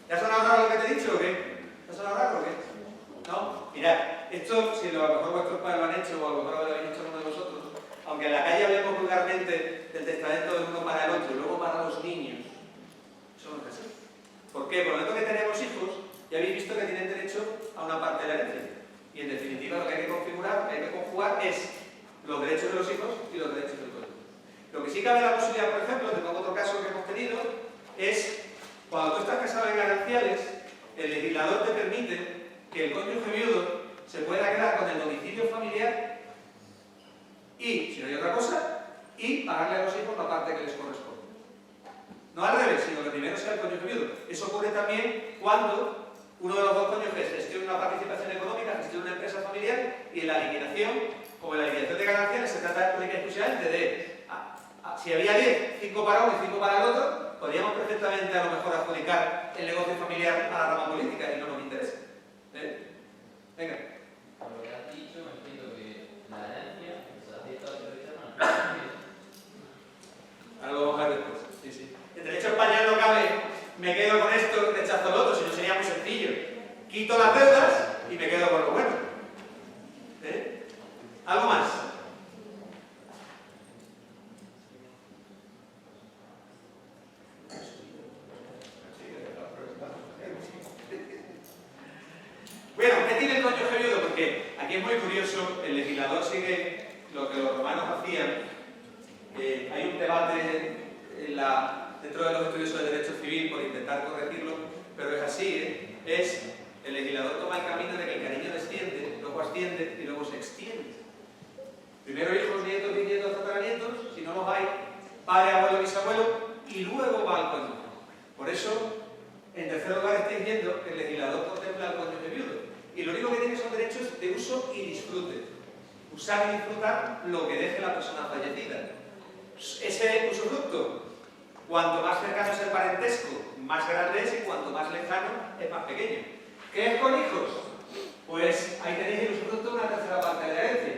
¿Te ha sonado raro lo que te he dicho o qué? ¿Te ha sonado raro o qué? ¿No? Mirad, esto, si a lo mejor vuestros padres lo han hecho o a lo mejor lo habéis hecho uno de vosotros, aunque en la calle hablemos vulgarmente del testamento del uno para el otro y luego para los niños, eso no es así. ¿Por qué? Por el momento que tenemos hijos, ya habéis visto que tienen derecho a una parte de la herencia. Y en definitiva lo que hay que configurar, hay que conjugar es los derechos de los hijos y los derechos del cónyuge. Lo que sí cabe la posibilidad, por ejemplo, te pongo otro caso que hemos tenido, es cuando tú estás casado en gananciales, el legislador te permite que el cónyuge viudo se pueda quedar con el domicilio familiar y, si no hay otra cosa, y pagarle a los hijos la parte que les corresponde. No al revés, sino que primero sea el cónyuge viudo. Eso ocurre también cuando uno de los dos cónyuges gestiona una participación económica, gestiona una empresa familiar y en la liquidación, como en la liquidación de ganancias, se trata única y exclusivamente de, si había 10, 5 para uno y 5 para el otro, podríamos perfectamente a lo mejor adjudicar el negocio familiar a la rama política y no nos interesa. Venga. Por lo que has dicho, entiendo que la herencia se hace toda la Ahora lo vamos a ver después. Sí. El derecho español no cabe, me quedo con esto, rechazo lo otro, si no sería muy sencillo. Quito las deudas y me quedo con lo bueno. ¿Algo más? Bueno, ¿qué tiene el cónyuge viudo? Porque aquí es muy curioso, el legislador sigue lo que los romanos hacían. Hay un debate dentro de los estudios sobre derecho civil por intentar corregirlo, pero es así, es el legislador toma el camino de que el cariño desciende, luego asciende y luego se extiende. Primero hijos, nietos, bisnietos, tataranietos, si no los hay, padre, abuelo, bisabuelo, y luego va al cónyuge. Por eso, en tercer lugar, estáis viendo que el legislador contempla al cónyuge viudo. Y lo único que tiene son derechos de uso y disfrute. Usar y disfrutar lo que deje la persona fallecida. Ese usufructo, cuanto más cercano es el parentesco, más grande es, y cuanto más lejano es más pequeño. ¿Qué es con hijos? Pues ahí tenéis el usufructo de una tercera parte de la herencia.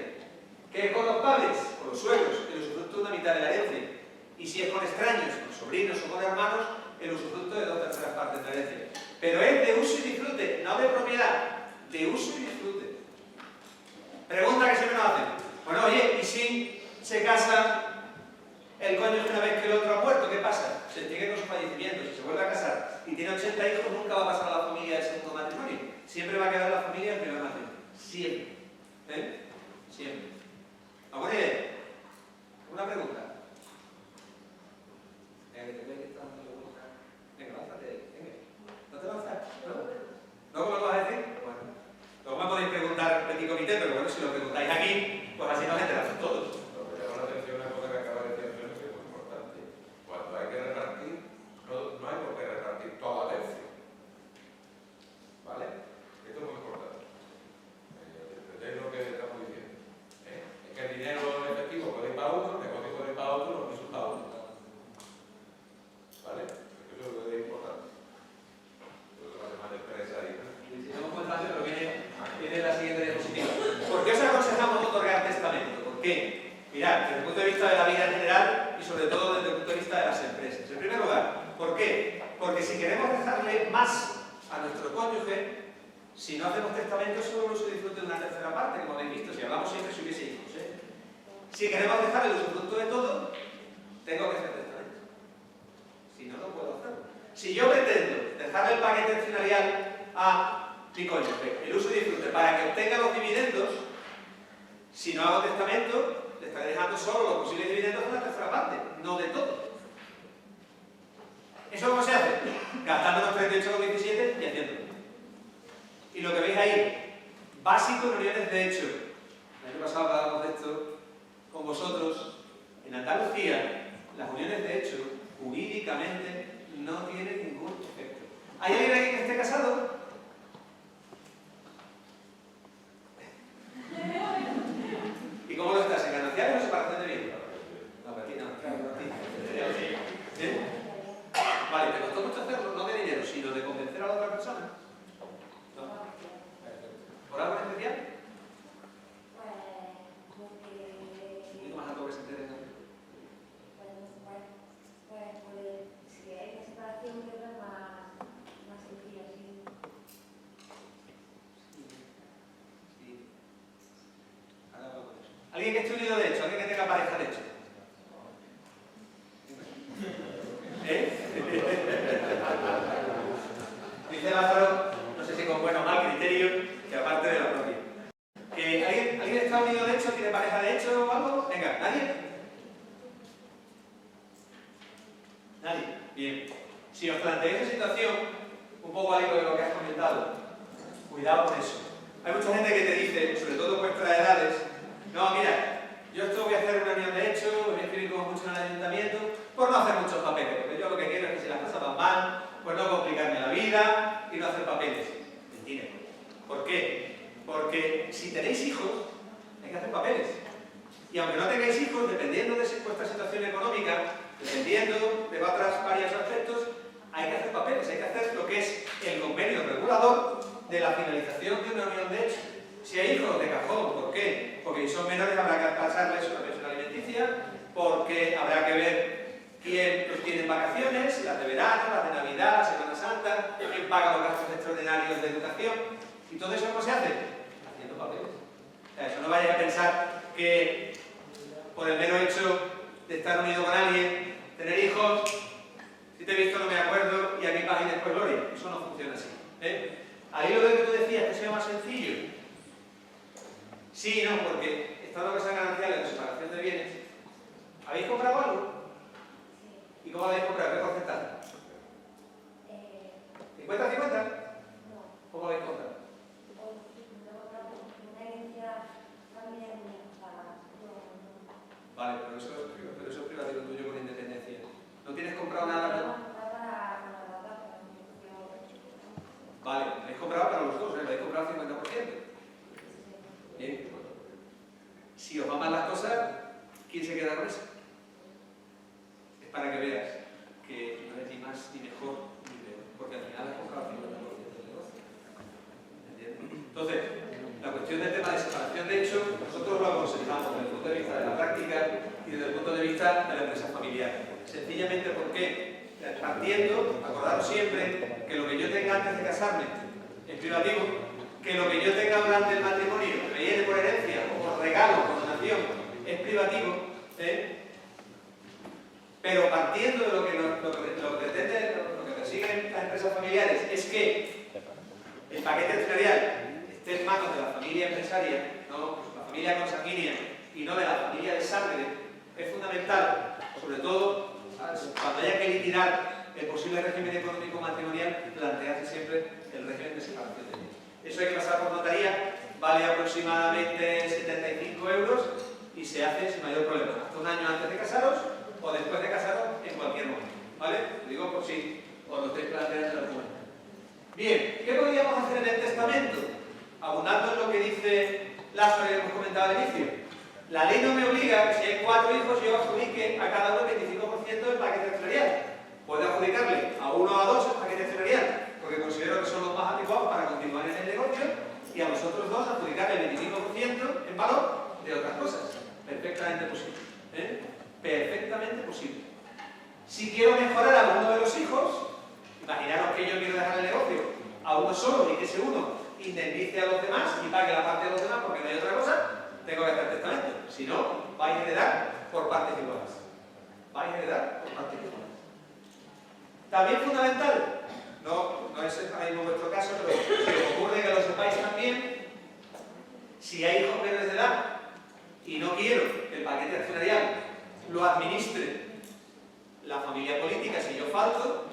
¿Qué es con los padres? Con los suegros, el usufructo de una mitad de la herencia. Y si es con extraños, con sobrinos o con hermanos, el usufructo de 2/3 partes de la herencia. Pero es de uso y disfrute, no de propiedad, de uso y disfrute. Pregunta que siempre nos hacen. Bueno, oye, ¿y si se casa el cónyuge una vez que el otro ha muerto? ¿Qué pasa? Se entiende con su fallecimiento. Si se vuelve a casar y tiene 80 hijos, nunca va a pasar a la familia del segundo matrimonio. Siempre va a quedar la familia del primer matrimonio. Siempre. ¿Eh? Siempre. ¿Alguna idea? ¿Una pregunta? Venga, lánzate. Venga. ¿No te lanzas? ¿No? ¿Cómo lo vas a decir? Bueno. Luego me podéis preguntar petit comité, pero bueno, si lo preguntáis aquí, pues así nos enteramos todos. Lo que llama la atención es una cosa que acaba de decir, que es muy importante. Cuando hay que repartir, no hay por qué repartir toda la herencia. ¿Vale? Esto es muy importante. ¿Entendéis lo que estamos diciendo? Es que el dinero en efectivo puede ir para uno, el negocio puede ir para otro, los pisos para otro. ¿Vale? Eso es lo que es importante. Por eso hace más de empresa ahí. Si somos constantes, pero viene la siguiente diapositiva. ¿Por qué os aconsejamos otorgar testamento? ¿Por qué? Mirad, desde el punto de vista de la vida en general y sobre todo desde el punto de vista de las empresas. En primer lugar, ¿por qué? Porque si queremos dejarle más a nuestro cónyuge, si no hacemos testamento, solo se disfrute de una tercera parte, como habéis visto, si hablamos siempre si hubiese hijos. Si queremos dejar el usufructo de todo, tengo que hacer testamento. Si no, no puedo hacerlo. Si yo pretendo dejarle el paquete accionarial a mi cónyuge, el uso y disfrute, para que obtenga los dividendos, si no hago testamento, le estaré dejando solo los posibles dividendos de una tercera parte, no de todo. ¿Eso cómo se hace? Gastándonos 38,27 y haciéndolo. Y lo que veis ahí, básico en uniones de hecho. El año pasado hablábamos de esto con vosotros. En Andalucía, las uniones de hecho, jurídicamente, no tienen ningún efecto. ¿Hay alguien aquí que esté casado? ¿Y cómo lo estás? ¿En gananciales o separación de bienes? No, para ti no, claro, para ti. ¿Sí? Vale, ¿te costó mucho hacerlo? No de dinero, sino de convencer a la otra persona. ¿No? ¿Por algo en especial? Un poquito más alto que se entere, ¿no? Si hay una separación, creo que es más sencilla, sí. Sí. Ahora vamos con eso. ¿Alguien que esté unido de hecho? ¿Alguien que tenga pareja de hecho? Dice Lázaro, no sé si con buen o mal criterio, que aparte de la propia. ¿Alguien está unido de hecho? ¿Tiene pareja de hecho o algo? Venga, ¿nadie? ¿Nadie? Bien. Si os planteáis esa situación, un poco al hilo de lo que has comentado, cuidado con eso. Hay mucha gente que te dice, sobre todo en vuestras edades, no, mira, yo esto voy a hacer una unión de hecho, voy a escribir como mucho en el ayuntamiento, por no hacer muchos papeles, porque yo lo que quiero es que si las cosas van mal, pues no complicarme la vida y no hacer papeles. Mentira. ¿Por qué? Porque si tenéis hijos, hay que hacer papeles. Y aunque no tengáis hijos, dependiendo de vuestra situación económica, dependiendo de varios aspectos, hay que hacer papeles, hay que hacer lo que es el convenio regulador de la finalización de una unión de hecho. Si hay hijos de cajón, ¿por qué? Porque si son menores habrá que pasarles una pensión alimenticia, porque habrá que ver quién los tiene en vacaciones, las de verano, las de Navidad, Semana Santa, quién paga los gastos extraordinarios de educación. ¿Y todo eso cómo se hace? Haciendo papeles. O sea, eso no vayáis a pensar que por el mero hecho de estar unido con alguien, tener hijos, si te he visto no me acuerdo y aquí paz y después gloria. Eso no funciona así. Al hilo de lo que tú decías, que sea más sencillo. Sí y no, porque estando que sean gananciales de separación de bienes, ¿habéis comprado algo? ¿Y cómo habéis comprado? ¿Qué porcentaje? ¿50-50? No, comprado nada? Vale, habéis comprado para los dos, ¿eh? Habéis comprado 50%. Bien. Si os van mal las cosas, ¿quién se queda con eso? Es para que veas que no es ni más ni mejor ni peor, porque al final has comprado 50% del negocio. ¿Entiendes? Entonces, la cuestión del tema de separación, de hecho, nosotros lo aconsejamos desde el punto de vista de la práctica y desde el punto de vista de la empresa familiar. Sencillamente porque, partiendo, acordaros siempre que lo que yo tenga antes de casarme es privativo, que lo que yo tenga durante el matrimonio, que me viene por herencia o por regalo, por donación, es privativo, pero partiendo de lo que persiguen las empresas familiares es que el paquete accionarial esté en manos de la familia empresaria, no la familia consanguínea y no de la familia de sangre, es fundamental, sobre todo cuando haya que liquidar el posible régimen económico matrimonial, plantearse siempre el régimen de separación de bienes. Eso hay que pasar por notaría, vale aproximadamente 75 euros y se hace sin mayor problema, hasta un año antes de casaros o después de casaros en cualquier momento, ¿vale? Lo digo por si os lo estáis planteando en algún momento. Bien, ¿qué podríamos hacer en el testamento? Abundando en lo que dice Lázaro que hemos comentado al inicio. La ley no me obliga, si hay 4 hijos, yo adjudique a cada uno el 25% del paquete accionarial. Puedo adjudicarle a uno o a dos el paquete accionarial, porque considero que son los más adecuados para continuar en el negocio, y a los otros dos adjudicarle el 25% en valor de otras cosas. Perfectamente posible. Perfectamente posible. Si quiero mejorar a uno de los hijos, imaginaros que yo quiero dejar el negocio a uno solo y que ese uno indemnice a los demás y pague la parte de los demás porque no hay otra cosa, tengo que hacer testamento. Si no, vais a heredar por partes iguales. Vais a heredar por partes iguales. También fundamental, no es ahora mismo vuestro caso, pero si os ocurre que lo sepáis también, si hay hijos menores de edad y no quiero que el paquete accionarial lo administre la familia política, si yo falto,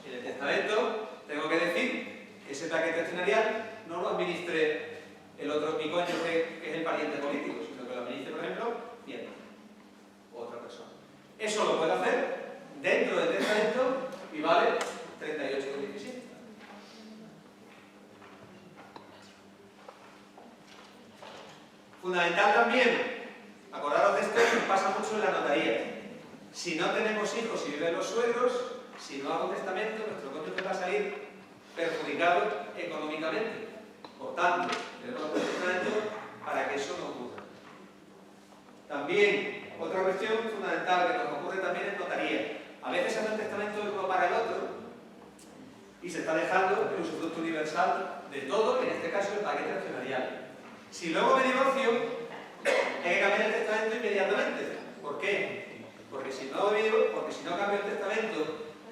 en el testamento tengo que decir que ese paquete accionarial no lo administre el otro, mi cónyuge, que es el pariente político, sino que lo administre, por ejemplo, mi hermano o otra persona. Eso lo puedo hacer dentro del testamento y vale 38,17. Fundamental también, acordaros de esto, que pasa mucho en la notaría. Si no tenemos hijos y viven los suegros, si no hago testamento, nuestro cónyuge va a salir perjudicado económicamente. Por tanto, debemos hacer testamento para que eso no ocurra. También, otra cuestión fundamental que nos ocurre también en notaría. A veces se hace un testamento de uno para el otro y se está dejando el usufructo universal de todo, en este caso el paquete accionarial. Si luego me divorcio, hay que cambiar el testamento inmediatamente. ¿Por qué? Porque si no cambio el testamento,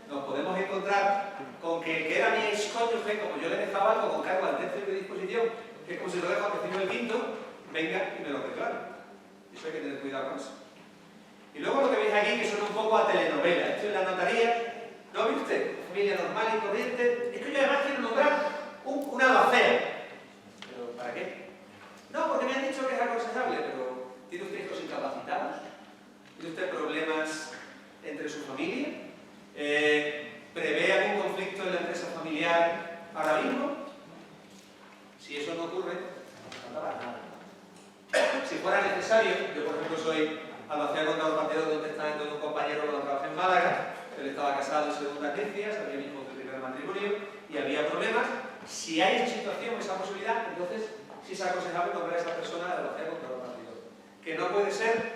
nos podemos encontrar con que el que era mi excónyuge, como yo le dejaba algo con cargo al tercio de disposición, que es como si lo dejo al vecino del quinto, venga y me lo reclame. Eso hay que tener cuidado con eso. Y luego lo que veis aquí, que suena un poco a telenovela. Esto es la notaría. ¿No ve usted? Familia normal y corriente. Es que yo además quiero nombrar una albacea. ¿Pero para qué? No, porque me han dicho que es aconsejable, pero ¿tiene usted hijos incapacitados? ¿Tiene usted problemas entre su familia? ¿Prevé algún conflicto en la empresa familiar ahora mismo? Si eso no ocurre, no pasa nada. Si fuera necesario, yo por ejemplo soy albacea contador partidor de un testamento de un compañero cuando trabajé en Málaga, él estaba casado en segunda herencia, sabía mismo del primer matrimonio y había problemas. Si hay esa situación, esa posibilidad, entonces sí es aconsejable nombrar a esa persona de albacea contador partidor. Que no puede ser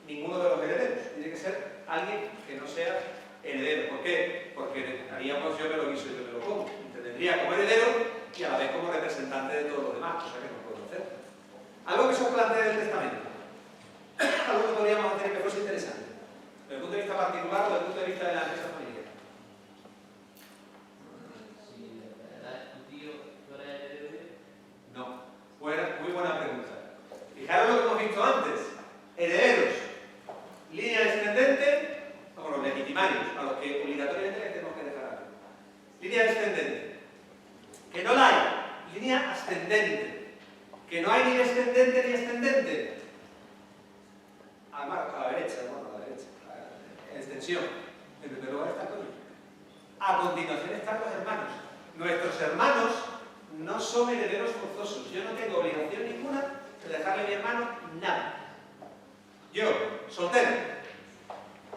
ninguno de los herederos, tiene que ser alguien que no sea heredero. ¿Por qué? Porque haríamos yo me lo guiso y yo me lo como. Te tendría como heredero y a la vez como representante de todos los demás, cosa que no puedo hacer. Algo que se os plantea del testamento. Algo que podríamos hacer que fuese interesante. Desde el punto de vista particular o desde el punto de vista de la empresa familiar. Si heredas tu tío, ¿tú eres heredero? No. Muy buena pregunta. Fijaros lo que hemos visto antes. Herederos. Línea descendente, como los legitimarios, a los que obligatoriamente les tenemos que dejar algo. Línea descendente. Que no la hay. Línea ascendente. Que no hay ni descendente ni ascendente. A la derecha, bueno, a la derecha. En extensión. En primer lugar está el cónyuge. A continuación están los hermanos. Nuestros hermanos no son herederos forzosos. Yo no tengo obligación ninguna de dejarle a mi hermano nada. Yo, soltero,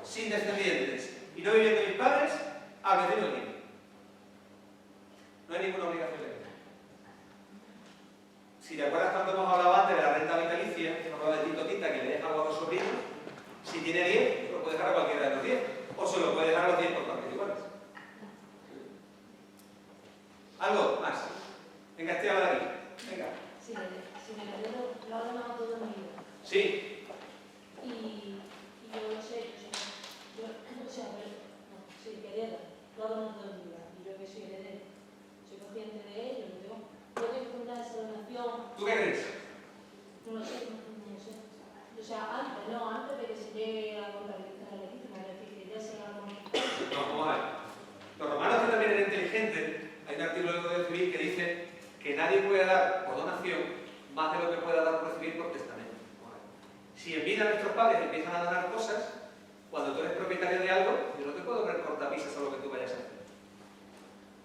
sin descendientes y no viviendo mis padres, al vecino del mío. No hay ninguna obligación legal. Si te acuerdas cuando hemos hablado antes de la renta vitalicia, hemos hablado de Tito Tita que le deja algo a los sobrinos, si tiene 10, se lo puede dejar a cualquiera de los 10. O se lo puede dejar a los 10 por partes iguales. ¿Algo más? Venga, estoy a hablar aquí. Venga. Si me heredero lo ha donado todo en mi vida. Sí. Y yo lo sé, si heredero lo ha donado todo en mi vida. Y yo que soy heredero, soy consciente de ello, lo tengo. Puedo fundar esa donación. ¿Tú qué crees? No lo sé, no lo sé. O sea, antes de que se llegue a contabilizar la legítima, es decir, que ya sea algo más. No, vamos a ver. Los romanos, que también eran inteligentes, hay un artículo del Código Civil que dice que nadie puede dar por donación más de lo que pueda dar por recibir por testamento. Si en vida nuestros padres empiezan a donar cosas, cuando tú eres propietario de algo, yo no te puedo ver cortapisas a lo que tú vayas a hacer.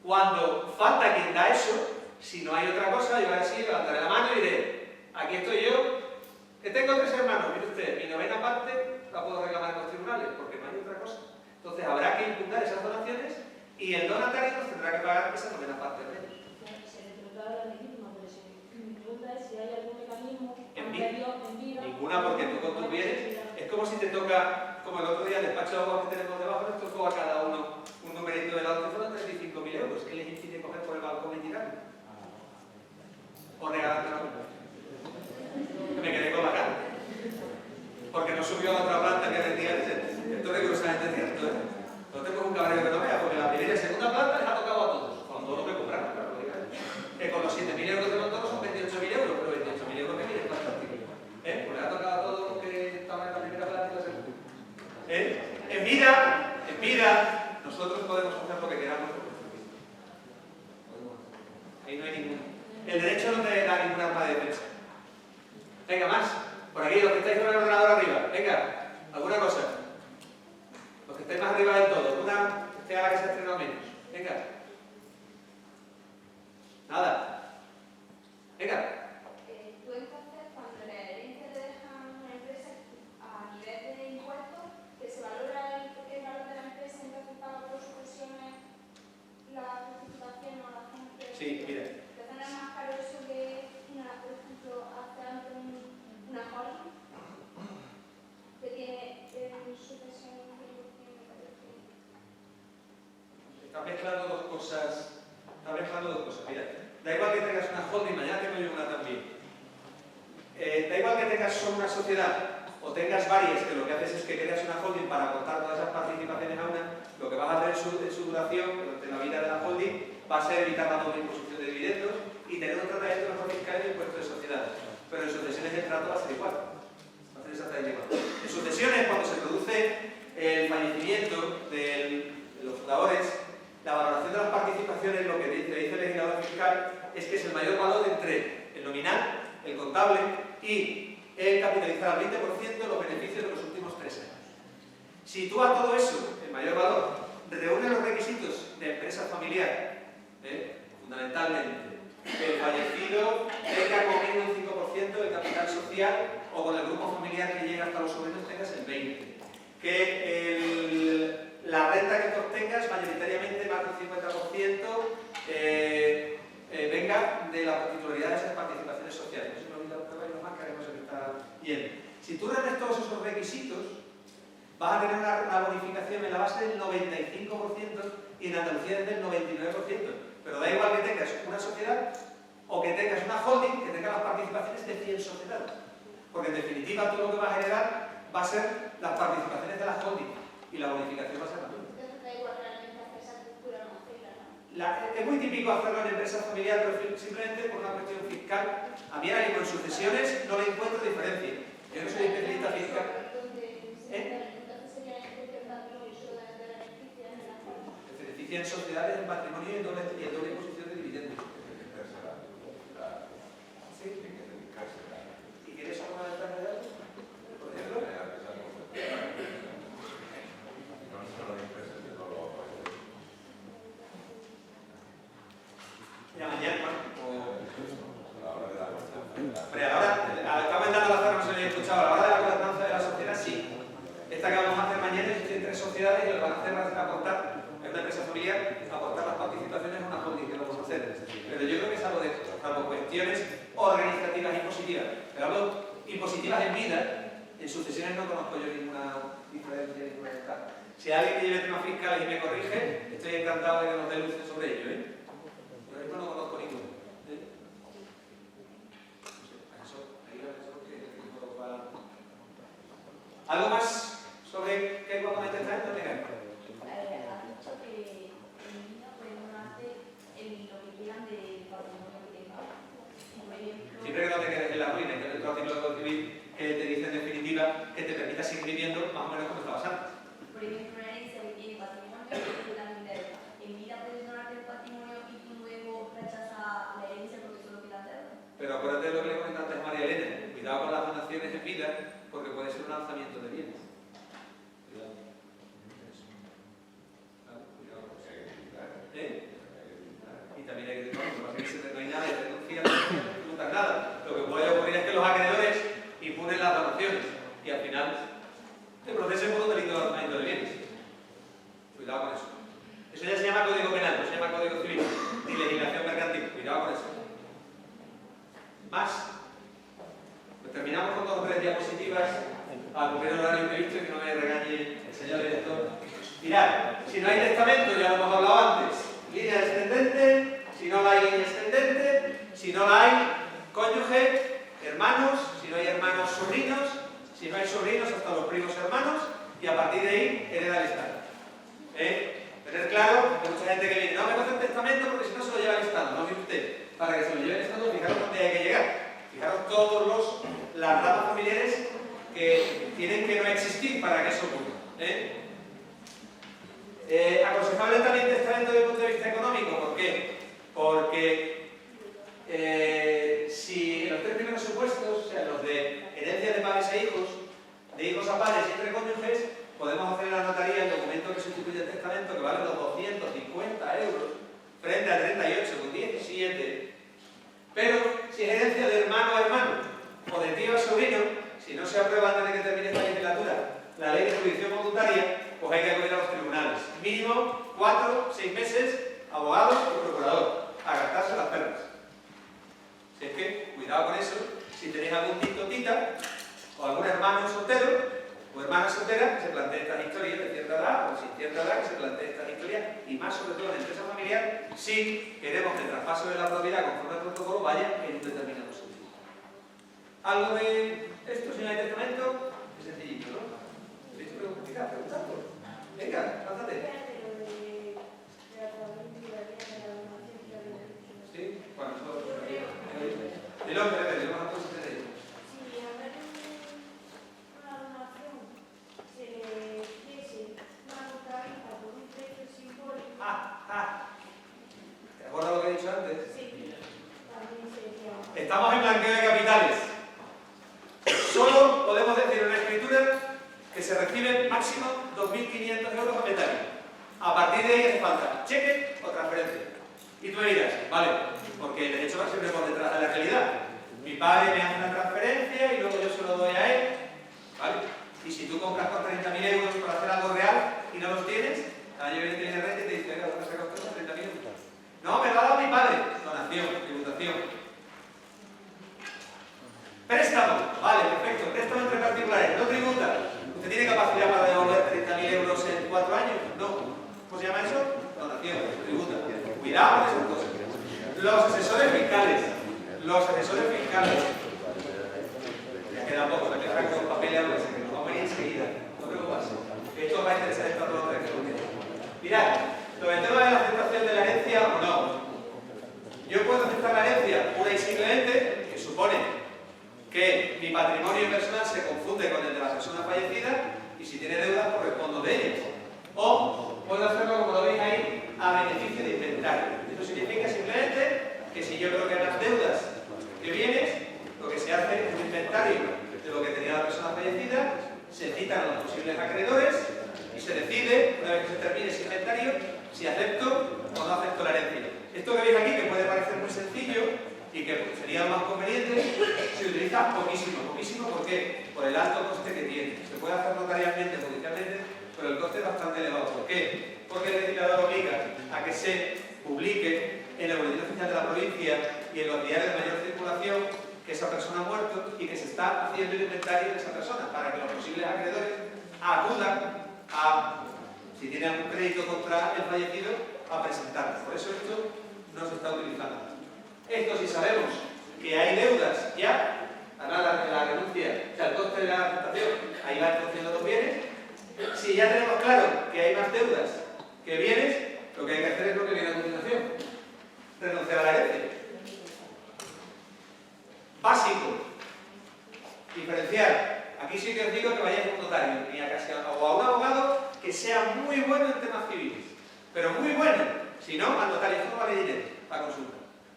Cuando falta quien da eso, si no hay otra cosa, yo ahora sí levantaré la mano y diré, aquí estoy yo, que tengo 3 hermanos, mire usted, mi 9ª parte la puedo reclamar en los tribunales, porque no hay otra cosa. Entonces habrá que imputar esas donaciones y el donatario nos tendrá que pagar esa 9ª parte de ellos. Se le tratará la legítima, pero mi pregunta es si hay algún mecanismo En vida. Ninguna, porque tú con tus bienes, es como si te toca, como el otro día el despacho de abogados que tenemos debajo, nos tocó a cada uno un numerito de la ONCE, fueron 35.000 euros. ¿Qué les impide coger por el balcón y tirarlo? O regalarte la culpa. Me quedé con la cara. Porque no subió a la otra planta que vendía ese. Esto es rigurosamente cierto, ¿eh? No tengo un cabrero que no vea, porque la primera y segunda planta les ha tocado a todos. Con todo lo que compraron, claro. Que con los 7.000 euros de montón son 28.000 euros, pero 28.000 euros que miren, fantástico. Pues le ha tocado a todos los que estaban en la primera planta y la segunda. En vida, nosotros podemos hacer lo que queramos. Ahí no hay ningún. El derecho no te da ninguna arma de defensa. Venga, más. Por aquí, los que estáis con el ordenador arriba. Venga, alguna cosa. Los que estáis más arriba del todo. Una que haga que se ha estrenado menos. Venga. Nada. Venga. Tú entonces, cuando la herencia te dejan una empresa a nivel de impuestos, que se valora el valor de la empresa, entonces paga por sucesiones la participación o la gente. Sí, mira. ¿Te es más caro eso que, por ejemplo, hace antes una holding que tiene sucesión de Estás mezclando dos cosas. Mira, da igual que tengas una holding, mañana tengo yo una también. Da igual que tengas solo una sociedad o tengas varias, que lo que haces es que creas una holding para aportar todas esas participaciones a una, lo que vas a hacer en su duración, durante la vida de la holding, va a ser evitar la doble imposición de dividendos y tener un tratamiento mejor fiscal y impuesto de sociedades. Pero en sucesiones el trato va a ser igual. Va a ser exactamente igual. En sucesiones, cuando se produce el fallecimiento de los fundadores, la valoración de las participaciones, lo que dice el legislador fiscal, es que es el mayor valor entre el nominal, el contable y el capitalizar al 20% los beneficios de los últimos 3 años. Si tú a todo eso, el mayor valor, reúne los requisitos de empresa familiar, fundamentalmente, el fallecido tenga como mínimo un 5% del capital social o con el grupo familiar que llega hasta los sobrinos tengas el 20%. Que la renta que tú obtengas mayoritariamente más del 50% venga de la titularidad de esas participaciones sociales. Eso me olvidado lo más que haremos en esta yendo. Si tú reúnes todos esos requisitos, vas a tener una bonificación en la base del 95% y en Andalucía es del 99%. Pero da igual que tengas una sociedad o que tengas una holding que tenga las participaciones de 100 sociedades. Porque en definitiva tú lo que vas a heredar va a ser las participaciones de la holding y la bonificación va a ser la tuya. Entonces da igual realmente hacer esa estructura o no hacerla, ¿no? Es muy típico hacerlo en empresa familiar, pero simplemente por una cuestión fiscal. A mí ahora mismo en sucesiones no le encuentro diferencia. Yo no soy especialista fiscal. Entonces sería interpretando el uso de la beneficia en la holding. Se beneficia en sociedades, en patrimonio y en doble imposición de dividendos. ¿Sí? ¿Y quieres alguna ventaja de algo? Por ejemplo. No, no, no, tres sociedades y lo que van a hacer es aportar, es una empresa familiar, aportar las participaciones a una holding que lo vamos a hacer. Pero yo creo que es algo de esto, salvo cuestiones organizativas y positivas. Pero hablo impositivas en vida, en sucesiones no conozco yo ninguna diferencia, ninguna ventaja. Si alguien que lleve temas fiscales y me corrige, estoy encantado de que nos dé luces sobre ello, ¿eh? Yo mismo no conozco ninguno. ¿Algo más sobre qué componente está esto? Has dicho que en vida pueden donarte lo que quieran del patrimonio que tengan. Por ejemplo, Siempre que no te quedes en la ruina, que otro artículo de Código Civil que te dice en definitiva que te permita seguir viviendo más o menos como estabas antes. por ejemplo, una herencia que tiene patrimonio que también deuda. En vida puedes donarte el patrimonio y tú luego rechazas la herencia porque solo queda deuda. Pero acuérdate de lo que le comenté antes a María Elena. Cuidado con las donaciones en vida, porque puede ser un lanzamiento de bienes. Cuidado. Y también hay que decir, no hay nada de renuncia, no tributan nada. Lo que puede ocurrir es que los acreedores impugnen las donaciones y al final te procesen por un delito de lanzamiento de bienes. Cuidado con eso. Eso ya se llama Código Penal, no se llama Código Civil, ni legislación mercantil. Cuidado con eso. Más. Pues terminamos con 2 o 3 diapositivas a cumplir el horario previsto y que no me regañe el señor director. Mirad, si no hay testamento, ya lo hemos hablado antes, línea descendente, si no la hay línea descendente, si no la hay cónyuge, hermanos, si no hay hermanos, sobrinos, si no hay sobrinos, hasta los primos hermanos, y a partir de ahí hereda el Estado. Tener claro que mucha gente que viene, no me coge el testamento porque si no se lo lleva el Estado, no mire usted, para que se lo lleve el Estado, fijaros dónde hay que llegar. Fijaros todas las ramas familiares que tienen que no existir para que eso ocurra. Aconsejable también testamento desde el punto de vista económico, ¿por qué? Porque si en los 3 primeros supuestos, o sea, los de herencia de padres e hijos, de hijos a padres y entre cónyuges, podemos hacer en la notaría el documento que sustituye el testamento que vale los 250 euros frente a 38,17. Pero si es herencia de hermano a hermano o de tío a sobrino, si no se aprueba antes de que termine esta legislatura la ley de jurisdicción voluntaria, pues hay que acudir a los tribunales. Mínimo 4, 6 meses, abogados y procurador, a gastarse las perras. Si es que, cuidado con eso, si tenéis algún tito o tita, o algún hermano soltero, o hermana soltera, que se plantee estas historias de cierta edad, o sin cierta edad, que se plantee estas historias, y más sobre todo en empresa familiar, si queremos que el traspaso de la propiedad conforme al protocolo vaya en un determinado sentido. ¿Algo de esto, señor de testamento? Es sencillito, ¿no? ¿Tenéis preguntas? Preguntando. Venga, lánzate. ¿Sí? Bueno, el hombre, vamos a cosas de ello. Si a ver una donación se le diese una notariza por un precio simbólico. ¿Te acuerdas lo que he dicho antes? Sí, también sería. Estamos en blanqueo de capitales. Solo podemos decir en una escritura que se recibe máximo 2.500 euros a metálico. A partir de ahí hace falta cheque o transferencia. Y tú me dirás, vale, porque el derecho va siempre por detrás de la realidad. Mi padre me hace una transferencia y luego yo se lo doy a él, ¿vale? Y si tú compras por 30.000 euros para hacer algo real y no los tienes, el año viene el rey y te dice, venga, ¿dónde se costó 30.000 euros? No, me lo ha dado mi padre. Donación, tributación. Préstamo, vale, perfecto. Préstamo entre particulares, no tributa. ¿Usted tiene capacidad para devolver 30.000 euros en 4 años? No. ¿Cómo se llama eso? Donación, tributa. Cuidado con esas cosas. Los asesores fiscales. Los asesores fiscales. Ya queda poco, me quedará con papel y algo que nos vamos a ir enseguida. No preocuparse. Esto os va a interesar en todos los tres. Mirad, lo del tema de la aceptación de la herencia o no. Yo puedo aceptar la herencia pura y simplemente, que supone que mi patrimonio personal se confunde con el de la persona fallecida y si tiene deudas pues respondo de ellas. O puedo hacerlo, como lo veis ahí, a beneficio de inventario. Esto significa simplemente que si yo creo que hay más deudas que bienes, lo que se hace es un inventario de lo que tenía la persona fallecida, se citan a los posibles acreedores y se decide, una vez que se termine ese inventario, si acepto o no acepto la herencia. Esto que veis aquí, que puede parecer muy sencillo y que sería lo más conveniente, se utiliza poquísimo. ¿Por qué? Por el alto coste que tiene. Se puede hacer notarialmente, judicialmente, pero el coste es qué? Porque el legislador obliga a que se publique en el boletín oficial de la provincia y en los diarios de mayor circulación que esa persona ha muerto y que se está haciendo el inventario de esa persona para que los posibles acreedores acudan a, si tienen algún crédito contra el fallecido, a presentarlo. Por eso esto no se está utilizando. Esto, si sabemos que hay deudas ya, la renuncia, o sea, el coste de la prestación, ahí va introduciendo los bienes. Si ya tenemos claro que hay más deudas que bienes, lo que hay que hacer es lo que viene a continuación: renunciar a la herencia. Básico. Diferenciar. Aquí sí que os digo que vayáis a un notario o a un abogado que sea muy bueno en temas civiles. Pero muy bueno. Si no, al notario, esto no vale dinero para consulta.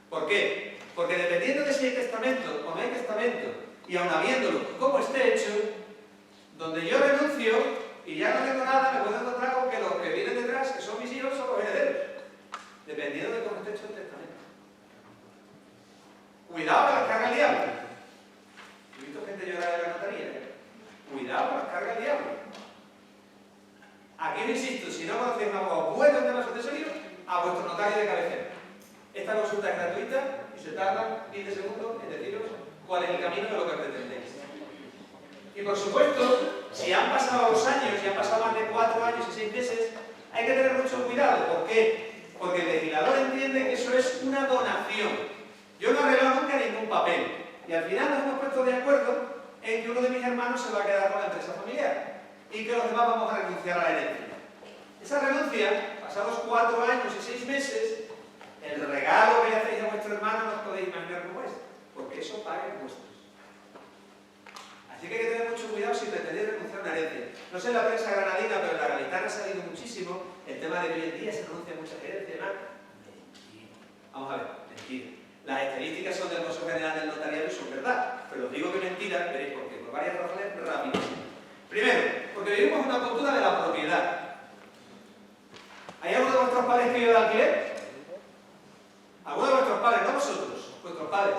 ¿Por qué? Porque dependiendo de si hay testamento o no hay testamento, y aun habiéndolo, como esté hecho, donde yo renuncio y ya no tengo nada, me puedo encontrar con que los que vienen detrás, que son mis hijos, son los herederos. Dependiendo de cómo esté hecho el testamento. Cuidado que las carga el diablo. He visto gente llorar en la notaría. Cuidado que las carga el diablo. Aquí os insisto, si no conocéis un abogado bueno en temas sucesorios, a vuestro notario de cabecera. Esta consulta es gratuita y se tarda 15 segundos en deciros cuál es el camino de lo que pretendéis. Y por supuesto, si han pasado los años, y han pasado más de 4 años y 6 meses, hay que tener mucho cuidado. ¿Por qué? Porque el legislador entiende que eso es una donación. Yo no he arreglado nunca ningún papel. Y al final nos hemos puesto de acuerdo en que uno de mis hermanos se va a quedar con la empresa familiar y que los demás vamos a renunciar a la herencia. Esa renuncia, pasados 4 años y 6 meses, el regalo que le hacéis a vuestro hermano no os podéis imaginar cómo es, porque eso paga impuestos. Así que hay que tener mucho cuidado si pretendéis renunciar a una herencia. No sé en la prensa granadina, pero en la gaditana ha salido muchísimo el tema de que hoy en día se renuncia a muchas herencias y demás. Mentira. Vamos a ver, mentira. Las estadísticas son del Consejo General del Notariado y son verdad, pero os digo que mentira, veréis por qué, por varias razones rapidísimas. Primero, porque vivimos una cultura de la propiedad. ¿Hay alguno de vuestros padres que vive de alquiler? ¿Alguno de vuestros padres? No vosotros, vuestros padres.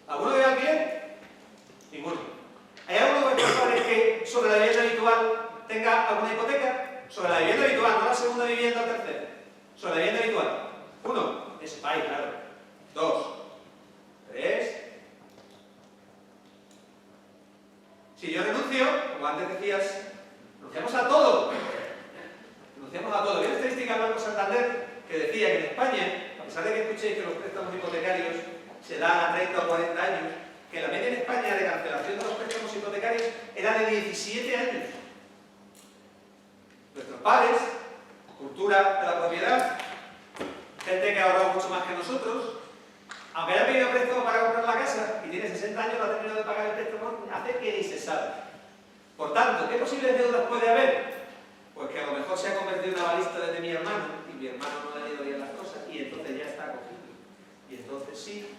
¿Alguno vive de alquiler? Ninguno. ¿Hay alguno de vuestros padres que sobre la vivienda habitual tenga alguna hipoteca? Sobre la vivienda habitual, no la segunda vivienda o tercera. Sobre la vivienda habitual. 1. Ese país, claro. 2. 3. Si yo renuncio, como antes decías, renunciamos a todo. Renunciamos a todo. Había una estadística del Banco Santander que decía que en España, a pesar de que escuchéis que los préstamos hipotecarios se dan a 30 o 40 años, que la media en España de cancelación de los préstamos hipotecarios era de 17 años. Nuestros padres, cultura de la propiedad, gente que ha ahorrado mucho más que nosotros, aunque haya pedido préstamo para comprar la casa y tiene 60 años, no ha terminado de pagar el préstamo, hace que ni se sabe. Por tanto, ¿qué posibles deudas puede haber? Pues que a lo mejor se ha convertido en avalista desde mi hermano y mi hermano no le ha ido bien las cosas y entonces ya está cogido. Y entonces sí.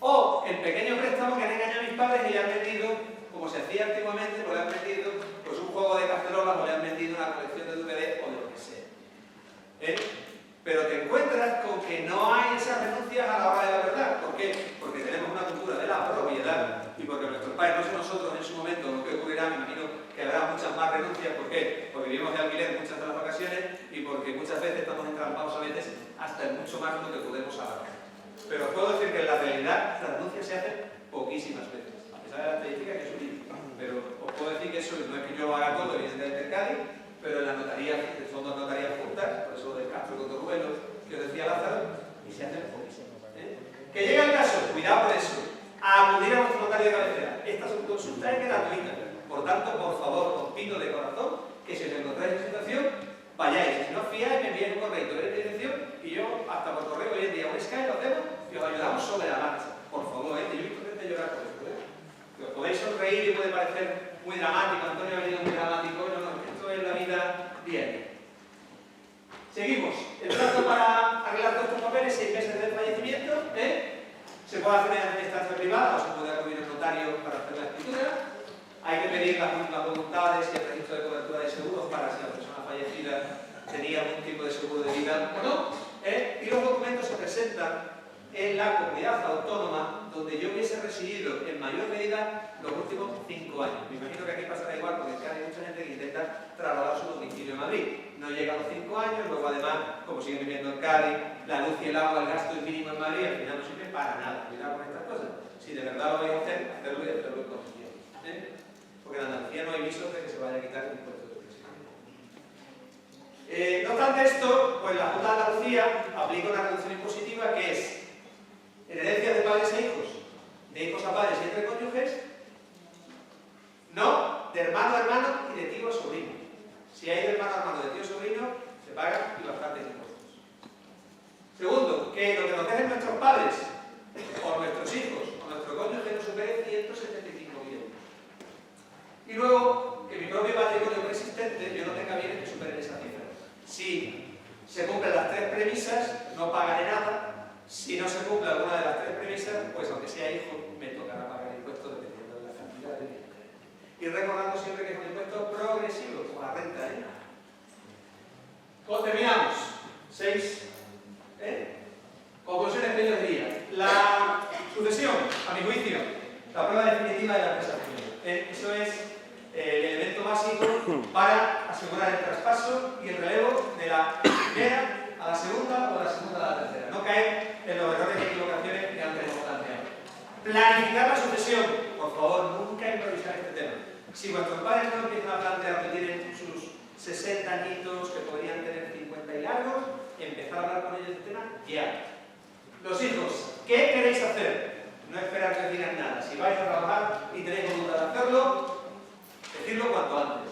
O el pequeño préstamo que han engañado a mis padres y le han vendido, como se hacía antiguamente, pues le han vendido pues un juego de cacerolas o le han vendido una colección de DVD o de lo que sea. Pero te encuentras con que no hay esas renuncias a la hora de la verdad. ¿Por qué? Porque tenemos una cultura de la propiedad y porque nuestros padres, no sé nosotros en su momento lo que ocurrirá, me imagino que habrá muchas más renuncias. ¿Por qué? Porque vivimos de alquiler muchas de las ocasiones y porque muchas veces estamos entrampados a veces hasta en mucho más de lo que podemos abarcar. Pero os puedo decir que en la realidad las renuncias se hacen poquísimas veces, a pesar de la estadística que es un límite. Pero os puedo decir que eso no es que yo haga todo, evidentemente en Cádiz, pero en las notarías, que son 2 notarías juntas, por eso del Castro y Cotorruelo, que os decía Lázaro, y se hacen poquísimas. Que llega el caso, cuidado por eso, a acudir a vuestro notario de cabecera. Esta consulta es gratuita. Por tanto, por favor, os pido de corazón que si os encontráis en situación, vayáis. Si no os fiáis, me enviáis un correo de dirección y yo, hasta por correo hoy en día, un Skype lo hacemos y os ayudamos sobre la marcha. Por favor, yo he visto gente llorar por esto. Que os podéis sonreír y puede parecer muy dramático. Antonio ha venido muy dramático. No, esto es la vida diaria. Seguimos. El plazo para arreglar todos estos papeles, 6 meses del fallecimiento. Se puede hacer en administración privada o se puede acudir al notario para hacer la escritura. Hay que pedir las últimas voluntades y el registro de cobertura de seguros para si la persona fallecida tenía algún tipo de seguro de vida o no. Y los documentos se presentan en la comunidad autónoma donde yo hubiese residido en mayor medida los últimos 5 años. Me imagino que aquí pasará igual porque en Cádiz hay mucha gente que intenta trasladar su domicilio en Madrid. No no llega a los 5 años, luego además, como siguen viviendo en Cádiz, la luz y el agua, el gasto es mínimo en Madrid, al final no sirve para nada. Cuidado con estas cosas. Si de verdad lo vais a hacer, hacerlo y hacerlo con tiempo. Porque en Andalucía no hay visos de que se vaya a quitar el impuesto de sucesión. No obstante esto, pues la Junta de Andalucía aplica una reducción impositiva que es herencia de padres a hijos, de hijos a padres y entre cónyuges, no de hermano a hermano y de tío a sobrino. Si hay de hermano a hermano, de tío a sobrino, se pagan y bastantes impuestos. Segundo, que lo que nos dejen nuestros padres, o nuestros hijos, o nuestro cónyuge no supere 175.000 euros. Y luego, que mi propio patrimonio preexistente yo no tenga bienes que superen esa cifra. Si se cumplen las 3 premisas, no pagaré nada. Si no se cumple alguna de las 3 premisas, pues aunque sea hijo, me tocará pagar impuestos dependiendo de la cantidad de bienes. Y recordando siempre que es un impuesto progresivo, como la renta, Pues terminamos. 6. Conclusiones que yo diría. La sucesión, a mi juicio, la prueba definitiva de la empresa familiar. Eso es el elemento básico para asegurar el traspaso y el relevo de la primera a la segunda o de la segunda a la tercera. No caer en los errores y equivocaciones que antes hemos planteado. Planificar la sucesión. Por favor, nunca improvisar este tema. Si vuestros padres no empiezan a plantear que tienen sus 60 añitos, que podrían tener 50 y largos, empezar a hablar con ellos del tema ya. Los hijos, ¿qué queréis hacer? No esperar que os digan nada. Si vais a trabajar y tenéis voluntad de hacerlo, decirlo cuanto antes.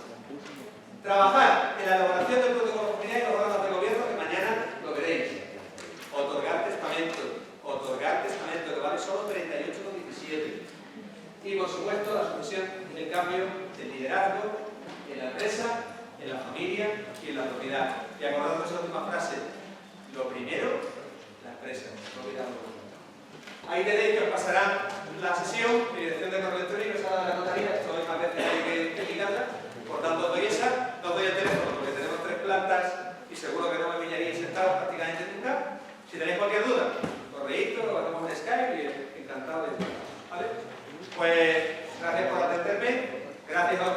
Trabajar en la elaboración del protocolo familiar y los órganos de gobierno, que mañana lo veréis. Otorgar testamento, que vale solo 38,17. Y por supuesto la sucesión y el cambio del liderazgo en la empresa, en la familia y en la propiedad. Y acordando esa última frase, lo primero, la empresa, no olvidamos. Ahí tenéis que os pasarán la sesión, mi dirección de correo electrónico, esa de la notaría, esto hay más veces hay que explicarla, por tanto os doy esa, no os doy el teléfono porque tenemos 3 plantas y seguro que no me pillaríais sentados prácticamente nunca. Si tenéis cualquier duda, correíto, lo hacemos en Skype y encantado de... ¿Vale? Pues gracias por atenderme, gracias a